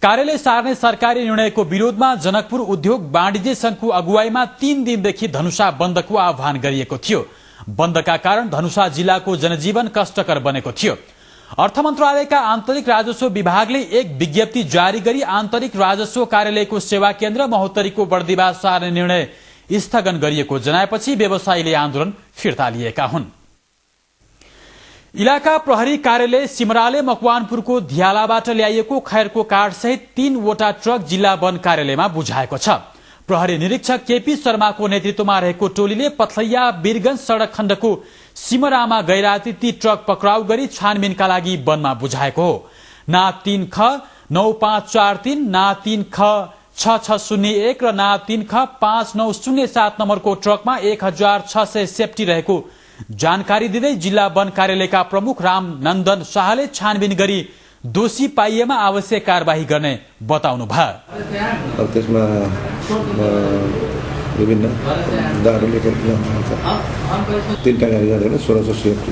कार्यालय सार्ने सरकारी निर्णयको विरोधमा जनकपुर उद्योग वाणिज्य संघको अगुवाईमा 3 दिनदेखि धनुषा बन्दको आह्वान गरिएको थियो। बन्दका कारण धनुषा जिल्लाको जनजीवन कष्टकर बनेको थियो। अर्थ मन्त्रालयका आन्तरिक राजस्व विभागले एक विज्ञप्ति जारी गरी आन्तरिक राजस्व कार्यालयको सेवा केन्द्र महोत्तरीको बर्दिवास सार्ने निर्णय स्थगन गरिएको जनाएपछि व्यवसायीले आन्दोलन फिर्ता लिएका हुन्। इलाका प्रहरी कार्यालय सिमराले मकवानपुरको धियालाबाट ल्याइएको खैरको काठ सहित 3 वटा ट्रक जिल्ला वन कार्यालयमा बुझाएको छ। प्रहरी निरीक्षक केपी शर्माको नेतृत्वमा रहेको टोलीले पथलैया वीरगंज सड़क खण्डको सिमरामा गैराती ती ट्रक पक्राउ गरी छानबिनका लागि वनमा बुझाएको हो। ना 3 ख 9543, ना 3 ख 6601 र ना 3 ख 5907 नम्बरको ट्रकमा 1600 सेफ्टी रहेको जानकारी दिँदै जिल्ला वन कार्यालयका प्रमुख राम नन्दन शाहले छानबिन गरी दोषी पाइएमा आवश्यक कार्यवाही गर्ने बताउनु भयो। त्यसमा विभिन्न दाहरू लेखेर 3टा गाडी जाँदैन 1600 सेफ्टी।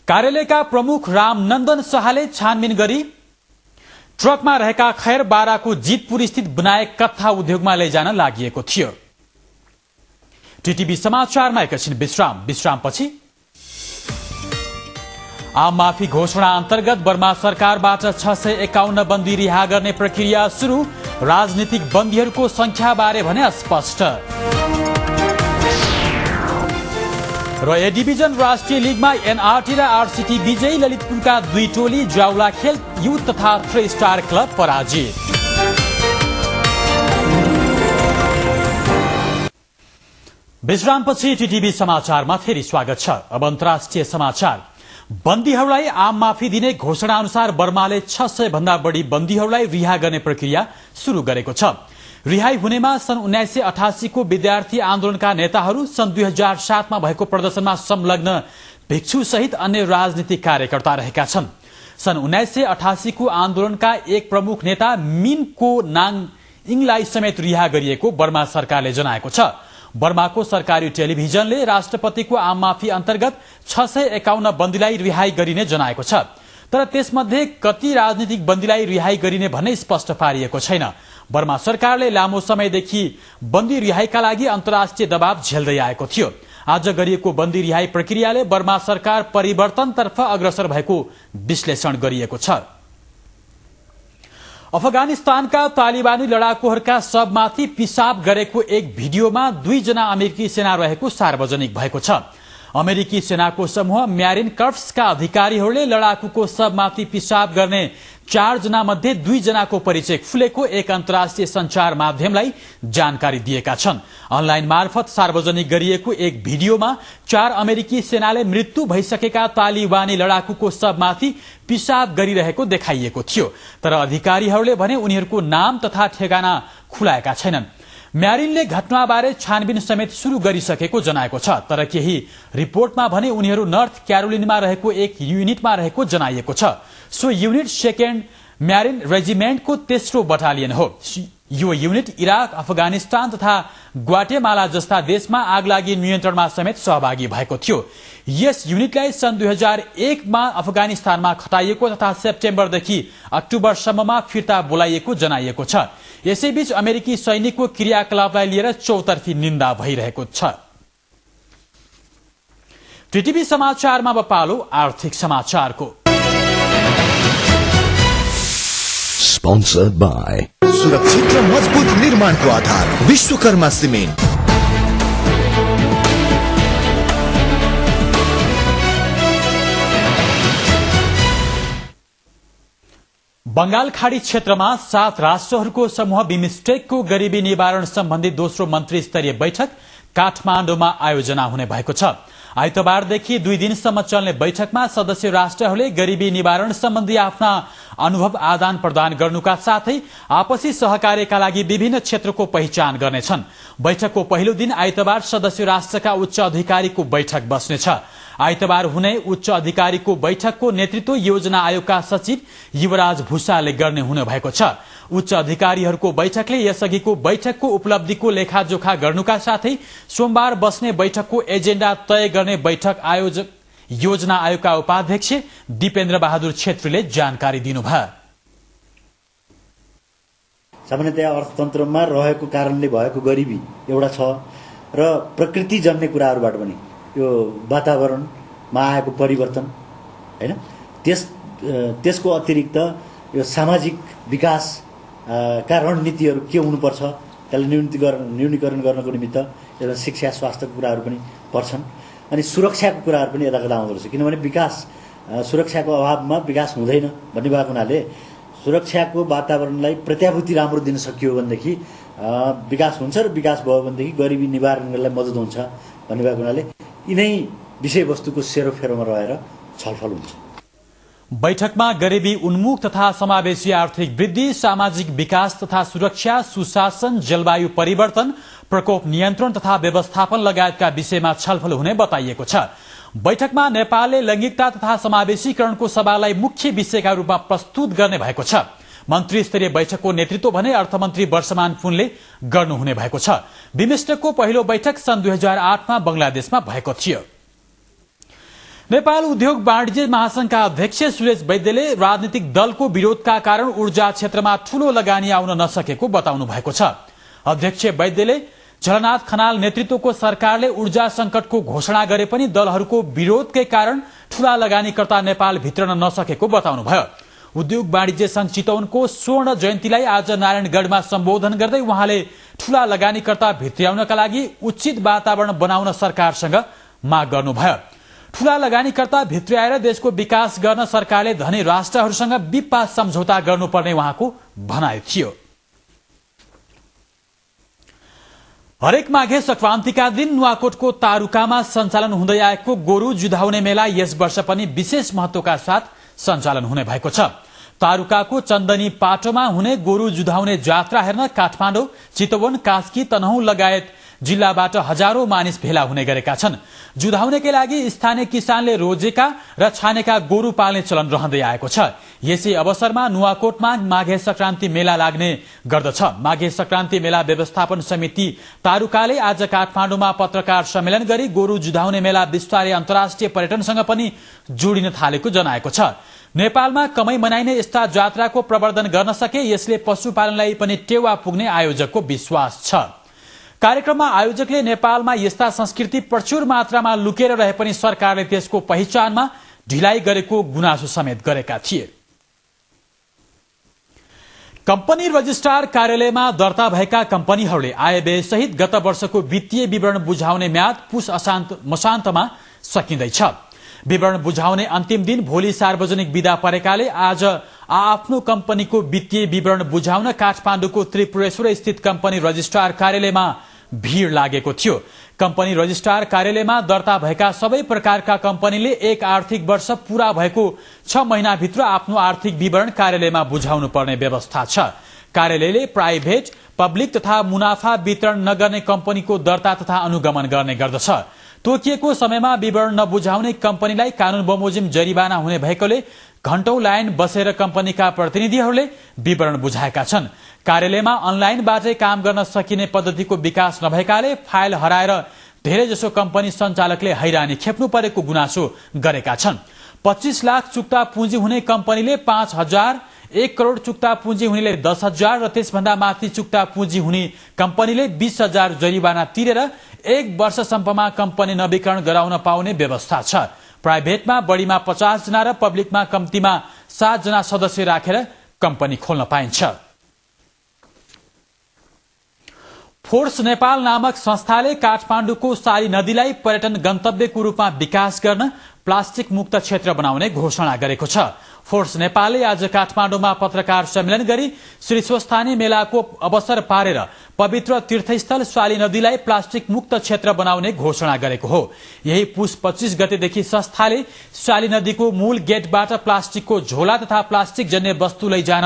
कार्यालयका प्रमुख राम नन्दन शाहले छानबिन गरी ट्रकमा रहेका खैर बाराको जितपुर स्थित विनायक कथा उद्योगमा लैजान लागिएको थियो। टीटीभी समाचारमा एकछिन विश्रामपछि आम माफी घोषणा अन्तर्गत बर्मा सरकारबाट 651 बन्दी रिहा गर्ने प्रक्रिया शुरू। राजनीतिक बन्दीहरूको संख्या बारे भने अस्पष्ट। र ए डिभिजन राष्ट्रिय लीगमा एनआरटी र आरसीटी विजयी, ललितपुरका 2 टोली जाउला खेल युथ तथा 3 स्टार क्लब पराजित। विश्रामपछि टीटीभी समाचारमा फेरि स्वागत छ। अब अन्तर्राष्ट्रिय समाचार। बन्दीहरूलाई आम माफी दिने घोषणा अनुसार बर्माले 600 भन्दा बढी बन्दीहरूलाई रिहा गर्ने प्रक्रिया शुरू गरेको छ। रिहाई हुनेमा सन् 1988 को विद्यार्थी आन्दोलनका नेताहरू, सन् 2007 मा भएको प्रदर्शनमा संलग्न भिक्षु सहित अन्य राजनीतिक कार्यकर्ता रहेका छन्। सन् 1988 को आन्दोलनका एक प्रमुख नेता मिन को नाङ इङलाई समेत रिहा गरिएको बर्मा सरकारले जनाएको छ। बर्माको सरकारी टेलिभिजनले राष्ट्रपतिको आम माफी अन्तर्गत 651 बन्दीलाई रिहाई गरिने जनाएको छ। तर त्यसमध्ये कति राजनीतिक बन्दीलाई रिहाई गरिने भन्ने स्पष्ट पारिएको छैन। बर्मा सरकारले लामो समयदेखि बन्दी रिहाईका लागि अन्तर्राष्ट्रिय दबाव झेल्दै आएको थियो। आज गरिएको बन्दी रिहाई प्रक्रियाले बर्मा सरकार परिवर्तनतर्फ अग्रसर भएको विश्लेषण गरिएको छ। अफगानिस्तानका तालिबानी लडाकुहरूका शवमाथि पिसाब गरेको एक भिडियोमा 2 जना अमेरिकी सेना रहेको सार्वजनिक भएको छ। अमेरिकी सेनाको समूह म्यारिन कर्प्सका अधिकारीहरूले लडाकुको शवमाथि पिसाब गर्ने 4 जना मध्ये 2 जनाको परिचय खुलेको एक अन्तर्राष्ट्रिय संचार माध्यमलाई जानकारी दिएका छन्। अनलाइन मार्फत सार्वजनिक गरिएको एक भिडियोमा 4 अमेरिकी सेनाले मृत्यु भइसकेका तालिबानी लडाकुको शवमाथि पिसाब गरिरहेको देखाइएको थियो। तर अधिकारीहरूले भने उनीहरूको नाम तथा ठेगाना खुलाएका छैनन्। म्यारिनले घटनाबारे छानबिन समेत शुरू गरिसकेको जनाएको छ। तर केही रिपोर्टमा भने उनीहरू नर्थ क्यारोलिनमा रहेको एक युनिटमा रहेको जनाइएको छ। सो युनिट सेकेन्ड म्यारिन रेजिमेन्टको तेस्रो बटालियन हो। यो युनिट इराक, अफगानिस्तान तथा ग्वाटेमाला जस्ता देशमा आगलागी नियन्त्रणमा समेत सहभागी भएको थियो। यस युनिटलाई सन् 2001 मा अफगानिस्तानमा खटाइएको तथा सेप्टेम्बरदेखि अक्टोबरसम्ममा फिर्ता बोलाइएको जनाइएको छ। यसैबीच अमेरिकी सैनिकको क्रियाकलापलाई लिएर चौतर्फी निन्दा भइरहेको छ। टीटीभी समाचारमा अब पालो आर्थिक समाचारको। Sponsored by सुरक्षित र मजबुत निर्माणको आधार विश्वकर्मा सिमेन्ट। बंगाल खाड़ी क्षेत्रमा 7 राष्ट्रहरूको समूह बिमस्टेकको गरीबी निवारण सम्बन्धी दोस्रो मन्त्री स्तरीय बैठक काठमाडौँमा आयोजना हुने भएको छ। आइतबारदेखि 2 दिनसम्म चल्ने बैठकमा सदस्य राष्ट्रहरूले गरीबी निवारण सम्बन्धी आफ्ना अनुभव आदान प्रदान गर्नुका साथै आपसी सहकार्यका लागि विभिन्न क्षेत्रको पहिचान गर्नेछन्। बैठकको पहिलो दिन आइतबार सदस्य राष्ट्रका उच्च अधिकारीको बैठक बस्नेछ। आइतबार हुने उच्च अधिकारीको बैठकको नेतृत्व योजना आयोगका सचिव युवराज भूषालले गर्ने हुने भएको छ। उच्च अधिकारीहरूको बैठकले यसअघिको बैठकको उपलब्धिको लेखाजोखा गर्नुका साथै सोमबार बस्ने बैठकको एजेण्डा तय गर्ने बैठक योजना आयोगका उपाध्यक्ष दीपेन्द्र बहादुर छेत्रीले जानकारी दिनुभयो। सामान्यतया अर्थतन्त्रमा रहेको कारणले भएको गरिबी एउटा छ र प्रकृतिजन्य कुराहरूबाट पनि यो वातावरणमा आएको परिवर्तन हैन त्यसको अतिरिक्त यो सामाजिक विकास का रणनीतिहरू के हुनुपर्छ त्यसलाई न्यूनीकरण गर्नको निमित्त एउटा शिक्षा स्वास्थ्यको कुराहरू पनि पर्छन् अनि सुरक्षाको कुराहरू पनि यता कता आउँदो रहेछ। किनभने विकास सुरक्षाको अभावमा विकास हुँदैन भन्ने भएको हुनाले सुरक्षाको वातावरणलाई प्रत्याभूति राम्रो दिन सकियो भनेदेखि विकास हुन्छ र विकास भयो भनेदेखि गरिबी निवारण गर्नलाई मद्दत हुन्छ भन्ने भएको हुनाले यिनै विषयवस्तुको सेरोफेरोमा रहेर छलफल हुन्छ। बैठकमा गरीबी उन्मुख तथा समावेशी आर्थिक वृद्धि, सामाजिक विकास तथा सुरक्षा, सुशासन, जलवायु परिवर्तन, प्रकोप नियन्त्रण तथा व्यवस्थापन लगायतका विषयमा छलफल हुने बताइएको छ। बैठकमा नेपालले लैंगिकता तथा समावेशीकरणको सभालाई मुख्य विषयका रूपमा प्रस्तुत गर्ने भएको छ। मन्त्री स्तरीय बैठकको नेतृत्व भने अर्थमन्त्री वर्षमान पुनले गर्नुहुने भएको छ। बिमस्टेकको पहिलो बैठक सन् 2008 मा बंगलादेशमा भएको थियो। नेपाल उद्योग वाणिज्य महासंघका अध्यक्ष सुरेश वैद्यले राजनीतिक दलको विरोधका कारण ऊर्जा क्षेत्रमा ठूलो लगानी आउन नसकेको बताउनु भएको छ। अध्यक्ष वैद्यले झलनाथ खनाल नेतृत्वको सरकारले ऊर्जा संकटको घोषणा गरे पनि दलहरूको विरोधकै कारण ठूला लगानीकर्ता नेपाल भित्रन नसकेको बताउनुभयो। उद्योग वाणिज्य संघ चितवनको स्वर्ण जयन्तीलाई आज नारायणगढ़मा सम्बोधन गर्दै उहाँले ठूला लगानीकर्ता भित्र्याउनका लागि उचित वातावरण बनाउन सरकारसँग माग गर्नुभयो। ठूला लगानीकर्ता भित्र्याएर देशको विकास गर्न सरकारले धनी राष्ट्रहरूसँग विपा सम्झौता गर्नुपर्ने उहाँको भनाइ थियो। हरेक माघे संक्रान्तिका दिन नुवाकोटको तारुकामा सञ्चालन हुँदै आएको गोरु जुधाउने मेला यस वर्ष पनि विशेष महत्वका साथ सञ्चालन हुने भएको छ। तारुकाको चन्दनी पाटोमा हुने गोरु जुधाउने जात्रा हेर्न काठमाडौँ, चितवन, कास्की, तनहुँ लगायत जिल्लाबाट हजारौं मानिस भेला हुने गरेका छन्। जुधाउनेकै लागि स्थानीय किसानले रोजेका र छानेका गोरु पाल्ने चलन रहँदै आएको छ। यसै अवसरमा नुवाकोटमा माघे संक्रान्ति मेला लाग्ने गर्दछ। माघे संक्रान्ति मेला व्यवस्थापन समिति तारुकाले आज काठमाडौँमा पत्रकार सम्मेलन गरी गोरु जुधाउने मेला बिस्तारै अन्तर्राष्ट्रिय पर्यटनसँग पनि जोडिन थालेको जनाएको छ। नेपालमा कमै मनाइने यस्ता जात्राको प्रवर्धन गर्न सके यसले पशुपालनलाई पनि टेवा पुग्ने आयोजकको विश्वास छ। कार्यक्रममा आयोजकले नेपालमा यस्ता संस्कृति प्रचुर मात्रामा लुकेर रहे पनि सरकारले त्यसको पहिचानमा ढिलाइ गरेको गुनासो समेत गरेका थिए। कम्पनी रजिस्ट्रार कार्यालयमा दर्ता भएका कम्पनीहरूले आयव्यय सहित गत वर्षको वित्तीय विवरण बुझाउने म्याद पुस मसान्तमा सकिँदैछ। विवरण बुझाउने अन्तिम दिन भोलि सार्वजनिक विदा परेकाले आज आफ्नो कम्पनीको वित्तीय विवरण बुझाउन काठमाडौँको त्रिपुरेश्वर स्थित कम्पनी रजिस्ट्रार कार्यालयमा भीड़ लागेको थियो। कम्पनी रजिस्ट्रार कार्यालयमा दर्ता भएका सबै प्रकारका कम्पनीले एक आर्थिक वर्ष पूरा भएको 6 महिनाभित्र आफ्नो आर्थिक विवरण कार्यालयमा बुझाउनु पर्ने व्यवस्था छ। कार्यालयले प्राइभेट, पब्लिक तथा मुनाफा वितरण नगर्ने कम्पनीको दर्ता तथा अनुगमन गर्ने गर्दछ। तोकिएको समयमा विवरण नबुझाउने कम्पनीलाई कानून बमोजिम जरिवाना हुने भएकोले घण्टौं लाइन बसेर कम्पनीका प्रतिनिधिहरूले विवरण बुझाएका छन्। कार्यालयमा अनलाइनबाटै काम गर्न सकिने पद्धतिको विकास नभएकाले फाइल हराएर धेरैजसो कम्पनी सञ्चालकले हैरानी खेप्नु परेको गुनासो गरेका छन्। 25 लाख चुक्ता पुँजी हुने कम्पनीले 5,000, 1 करोड़ चुक्ता पुँजी हुनेले 10,000 र त्यसभन्दा माथि चुक्ता पुँजी हुने कम्पनीले 20,000 जरिवाना तिरेर 1 वर्षसम्ममा कम्पनी नवीकरण गराउन पाउने व्यवस्था छ। प्राइभेटमा बढ़ीमा 50 जना र पब्लिकमा कम्तीमा 7 जना सदस्य राखेर कम्पनी खोल्न पाइन्छ। फोर्स नेपाल नामक संस्थाले काठमाडौँको साली नदीलाई पर्यटन गन्तव्यको रूपमा विकास गर्न प्लास्टिक मुक्त क्षेत्र बनाउने घोषणा गरेको छ। फोर्स नेपालले आज काठमाडौँमा पत्रकार सम्मेलन गरी श्री स्वस्थानी मेलाको अवसर पारेर पवित्र तीर्थस्थल स्वाली नदीलाई प्लास्टिक मुक्त क्षेत्र बनाउने घोषणा गरेको हो। यही पुस 25 गतेदेखि संस्थाले स्वाली नदीको मूल गेटबाट प्लास्टिकको झोला तथा प्लास्टिक जन्य वस्तु लैजान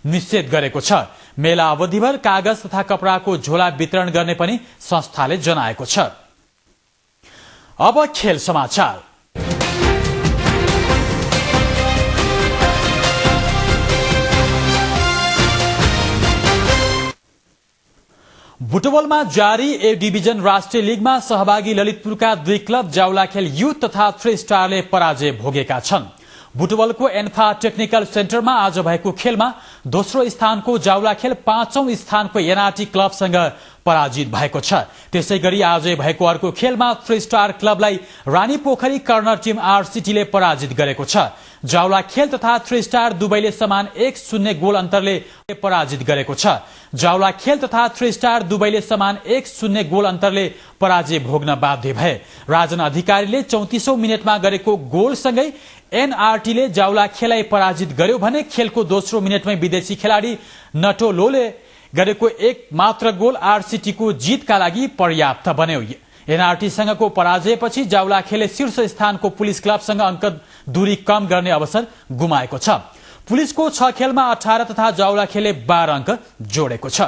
निषेध गरेको छ। मेला अवधिभर कागज तथा कपडाको झोला वितरण गर्ने पनि संस्थाले जनाएको छ। अब खेल समाचार। बुटबलमा जारी ए डिभिजन राष्ट्रिय लीगमा सहभागी ललितपुरका 2 क्लब जावलाखेल युथ तथा 3 स्टारले पराजय भोगेका छन्। बुटबलको एन्फा टेक्निकल सेन्टरमा आज भएको खेलमा दोस्रो स्थानको जावलाखेल 5औं स्थानको एनआरटी क्लबसँग पराजित भएको छ। त्यसैगरी आज भएको अर्को खेलमा 3 स्टार क्लबलाई रानी पोखरी कर्नर टिम आरसीटीले पराजित गरेको छ। जावलाखेल तथा 3 स्टार दुवैले समान 1-0 गोल अन्तरले पराजित गरेको छ। जावलाखेल तथा 3 स्टार दुवैले समान 1-0 गोल अन्तरले पराजय भोग्न बाध्य भए। राजन अधिकारीले 34औं मिनेटमा गरेको गोलसँगै एनआरटीले जावलाखेललाई पराजित गर्यो भने खेलको दोस्रो मिनेटमै विदेशी खेलाडी नटोलोले गरेको एक मात्र गोल आरसीटीको जितका लागि पर्याप्त बन्यो। एनआरटीसँगको पराजयपछि जावलाखेलले शीर्ष स्थानको पुलिस क्लबसँग अंक दूरी कम गर्ने अवसर गुमाएको छ। पुलिसको 6 खेलमा 18 तथा जावलाखेलले 12 अंक जोडेको छ।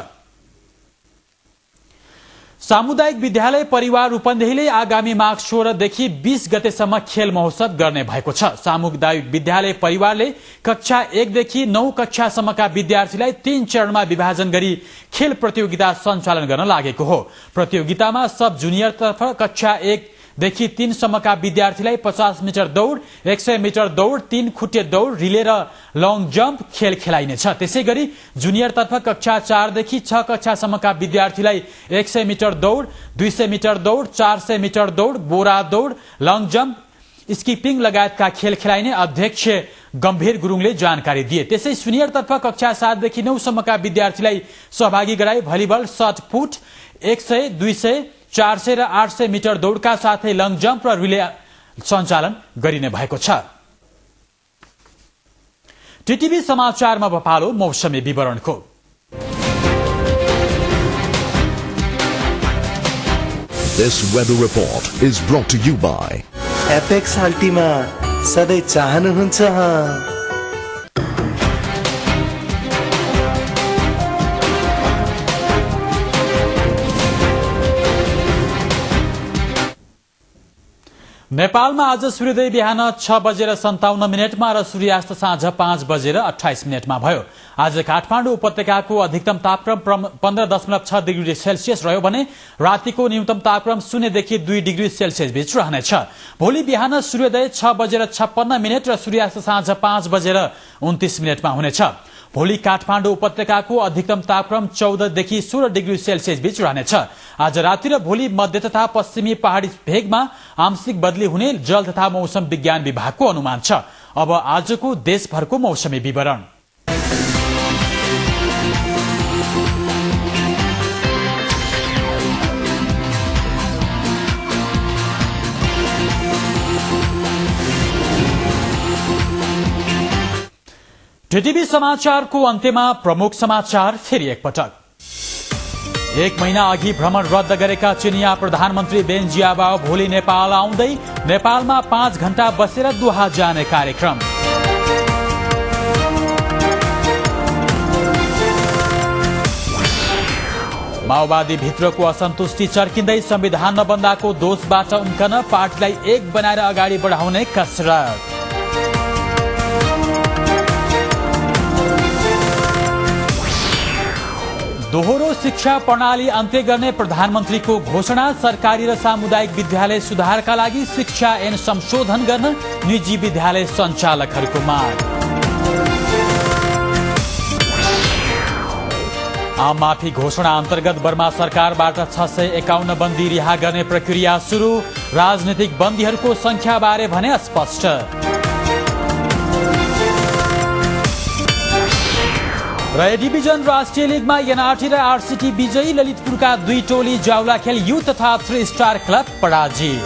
सामुदायिक विद्यालय परिवार रूपन्देहीले आगामी माघ 16 देखि 20 गतेसम्म खेल महोत्सव गर्ने भएको छ। सामुदायिक विद्यालय परिवारले कक्षा 1 देखि 9 कक्षासम्मका विद्यार्थीलाई 3 चरणमा विभाजन गरी खेल प्रतियोगिता सञ्चालन गर्न लागेको हो। प्रतियोगितामा सब जुनियरतर्फ कक्षा 1 देखि 3 सम्मका विद्यार्थीलाई 50 मिटर दौड़, 100 मिटर दौड़, 3 खुट्टे दौड़, रिले र लङ जम्प खेल खेलाइनेछ। त्यसैगरी जुनियरतर्फ कक्षा 4 देखि 6 कक्षासम्मका विद्यार्थीलाई 100 मिटर दौड़, 200 मिटर दौड़, 400 मिटर दौड़, बोरा दौड़, लङ जम्प, स्किपिङ लगायतका खेल खेलाइने अध्यक्ष गम्भीर गुरुङले जानकारी दिए। त्यसै सिनियरतर्फ कक्षा 7 देखि 9 सम्मका विद्यार्थीलाई सहभागी गराई भलिबल, शट पुट, 100, 200, 400 र 800 मिटर दौड़का साथै लङ जम्प र रिले सञ्चालन गरिने भएको छ। टीटीभी समाचारमा पालो मौसमी विवरणको। This weather report is brought to you by apex Ultima सधैँ चाहनुहुन्छ। नेपालमा आज सूर्योदय बिहान 6:57 र सूर्यास्त साँझ 5:28 भयो। आज काठमाडौँ उपत्यकाको अधिकतम तापक्रम 15.6 डिग्री सेल्सियस रह्यो भने रातिको न्यूनतम तापक्रम 0 देखि 2 डिग्री सेल्सियस बीच रहनेछ। भोलि बिहान सूर्योदय 6:56 र सूर्यास्त साँझ 5:29 हुनेछ। भोलि काठमाडौँ उपत्यकाको अधिकतम तापक्रम 14 देखि 16 डिग्री सेल्सियस बीच रहनेछ। आज राति र भोलि मध्य तथा पश्चिमी पहाड़ी भेगमा आंशिक बदली हुने जल तथा मौसम विज्ञान विभागको अनुमान छ। अब आजको देशभरको मौसमी विवरण। टीटीभी समाचारको अन्त्यमा प्रमुख समाचार फेरि एकपटक। 1 महिना अघि भ्रमण रद्द गरेका चिनिया प्रधानमन्त्री बेन जियाबाओ भोलि नेपाल आउँदै नेपालमा 5 घण्टा बसेर दोहा जाने कार्यक्रम। माओवादी भित्रको असन्तुष्टि चर्किँदै संविधान नबन्दाको दोषबाट उम्कन पार्टीलाई एक बनाएर अगाडि बढाउने कसरत। दोहोरो शिक्षा प्रणाली अन्त्य गर्ने प्रधानमन्त्रीको घोषणा। सरकारी र सामुदायिक विद्यालय सुधारका लागि शिक्षा ऐन संशोधन गर्न निजी विद्यालय सञ्चालकहरूको माग। आम माफी घोषणा अन्तर्गत बर्मा सरकारबाट 651 बन्दी रिहा गर्ने प्रक्रिया सुरु। राजनीतिक बन्दीहरूको संख्याबारे भने अस्पष्ट। र ए डिभिजन राष्ट्रिय लिगमा एनआरटी र आरसीटी विजयी। ललितपुरका 2 टोली जाउलाखेल यू तथा 3 स्टार क्लब पराजित।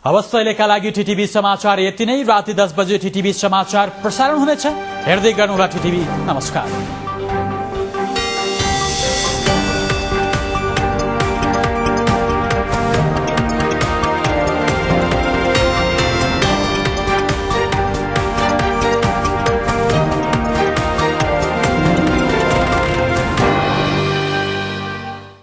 हवस् अहिलेका लागि टिटिभी समाचार यति नै। राति 10 बजे टिटिभी समाचार प्रसारण हुनेछ। हेर्दै गर्नुहोला टिटिभी। नमस्कार।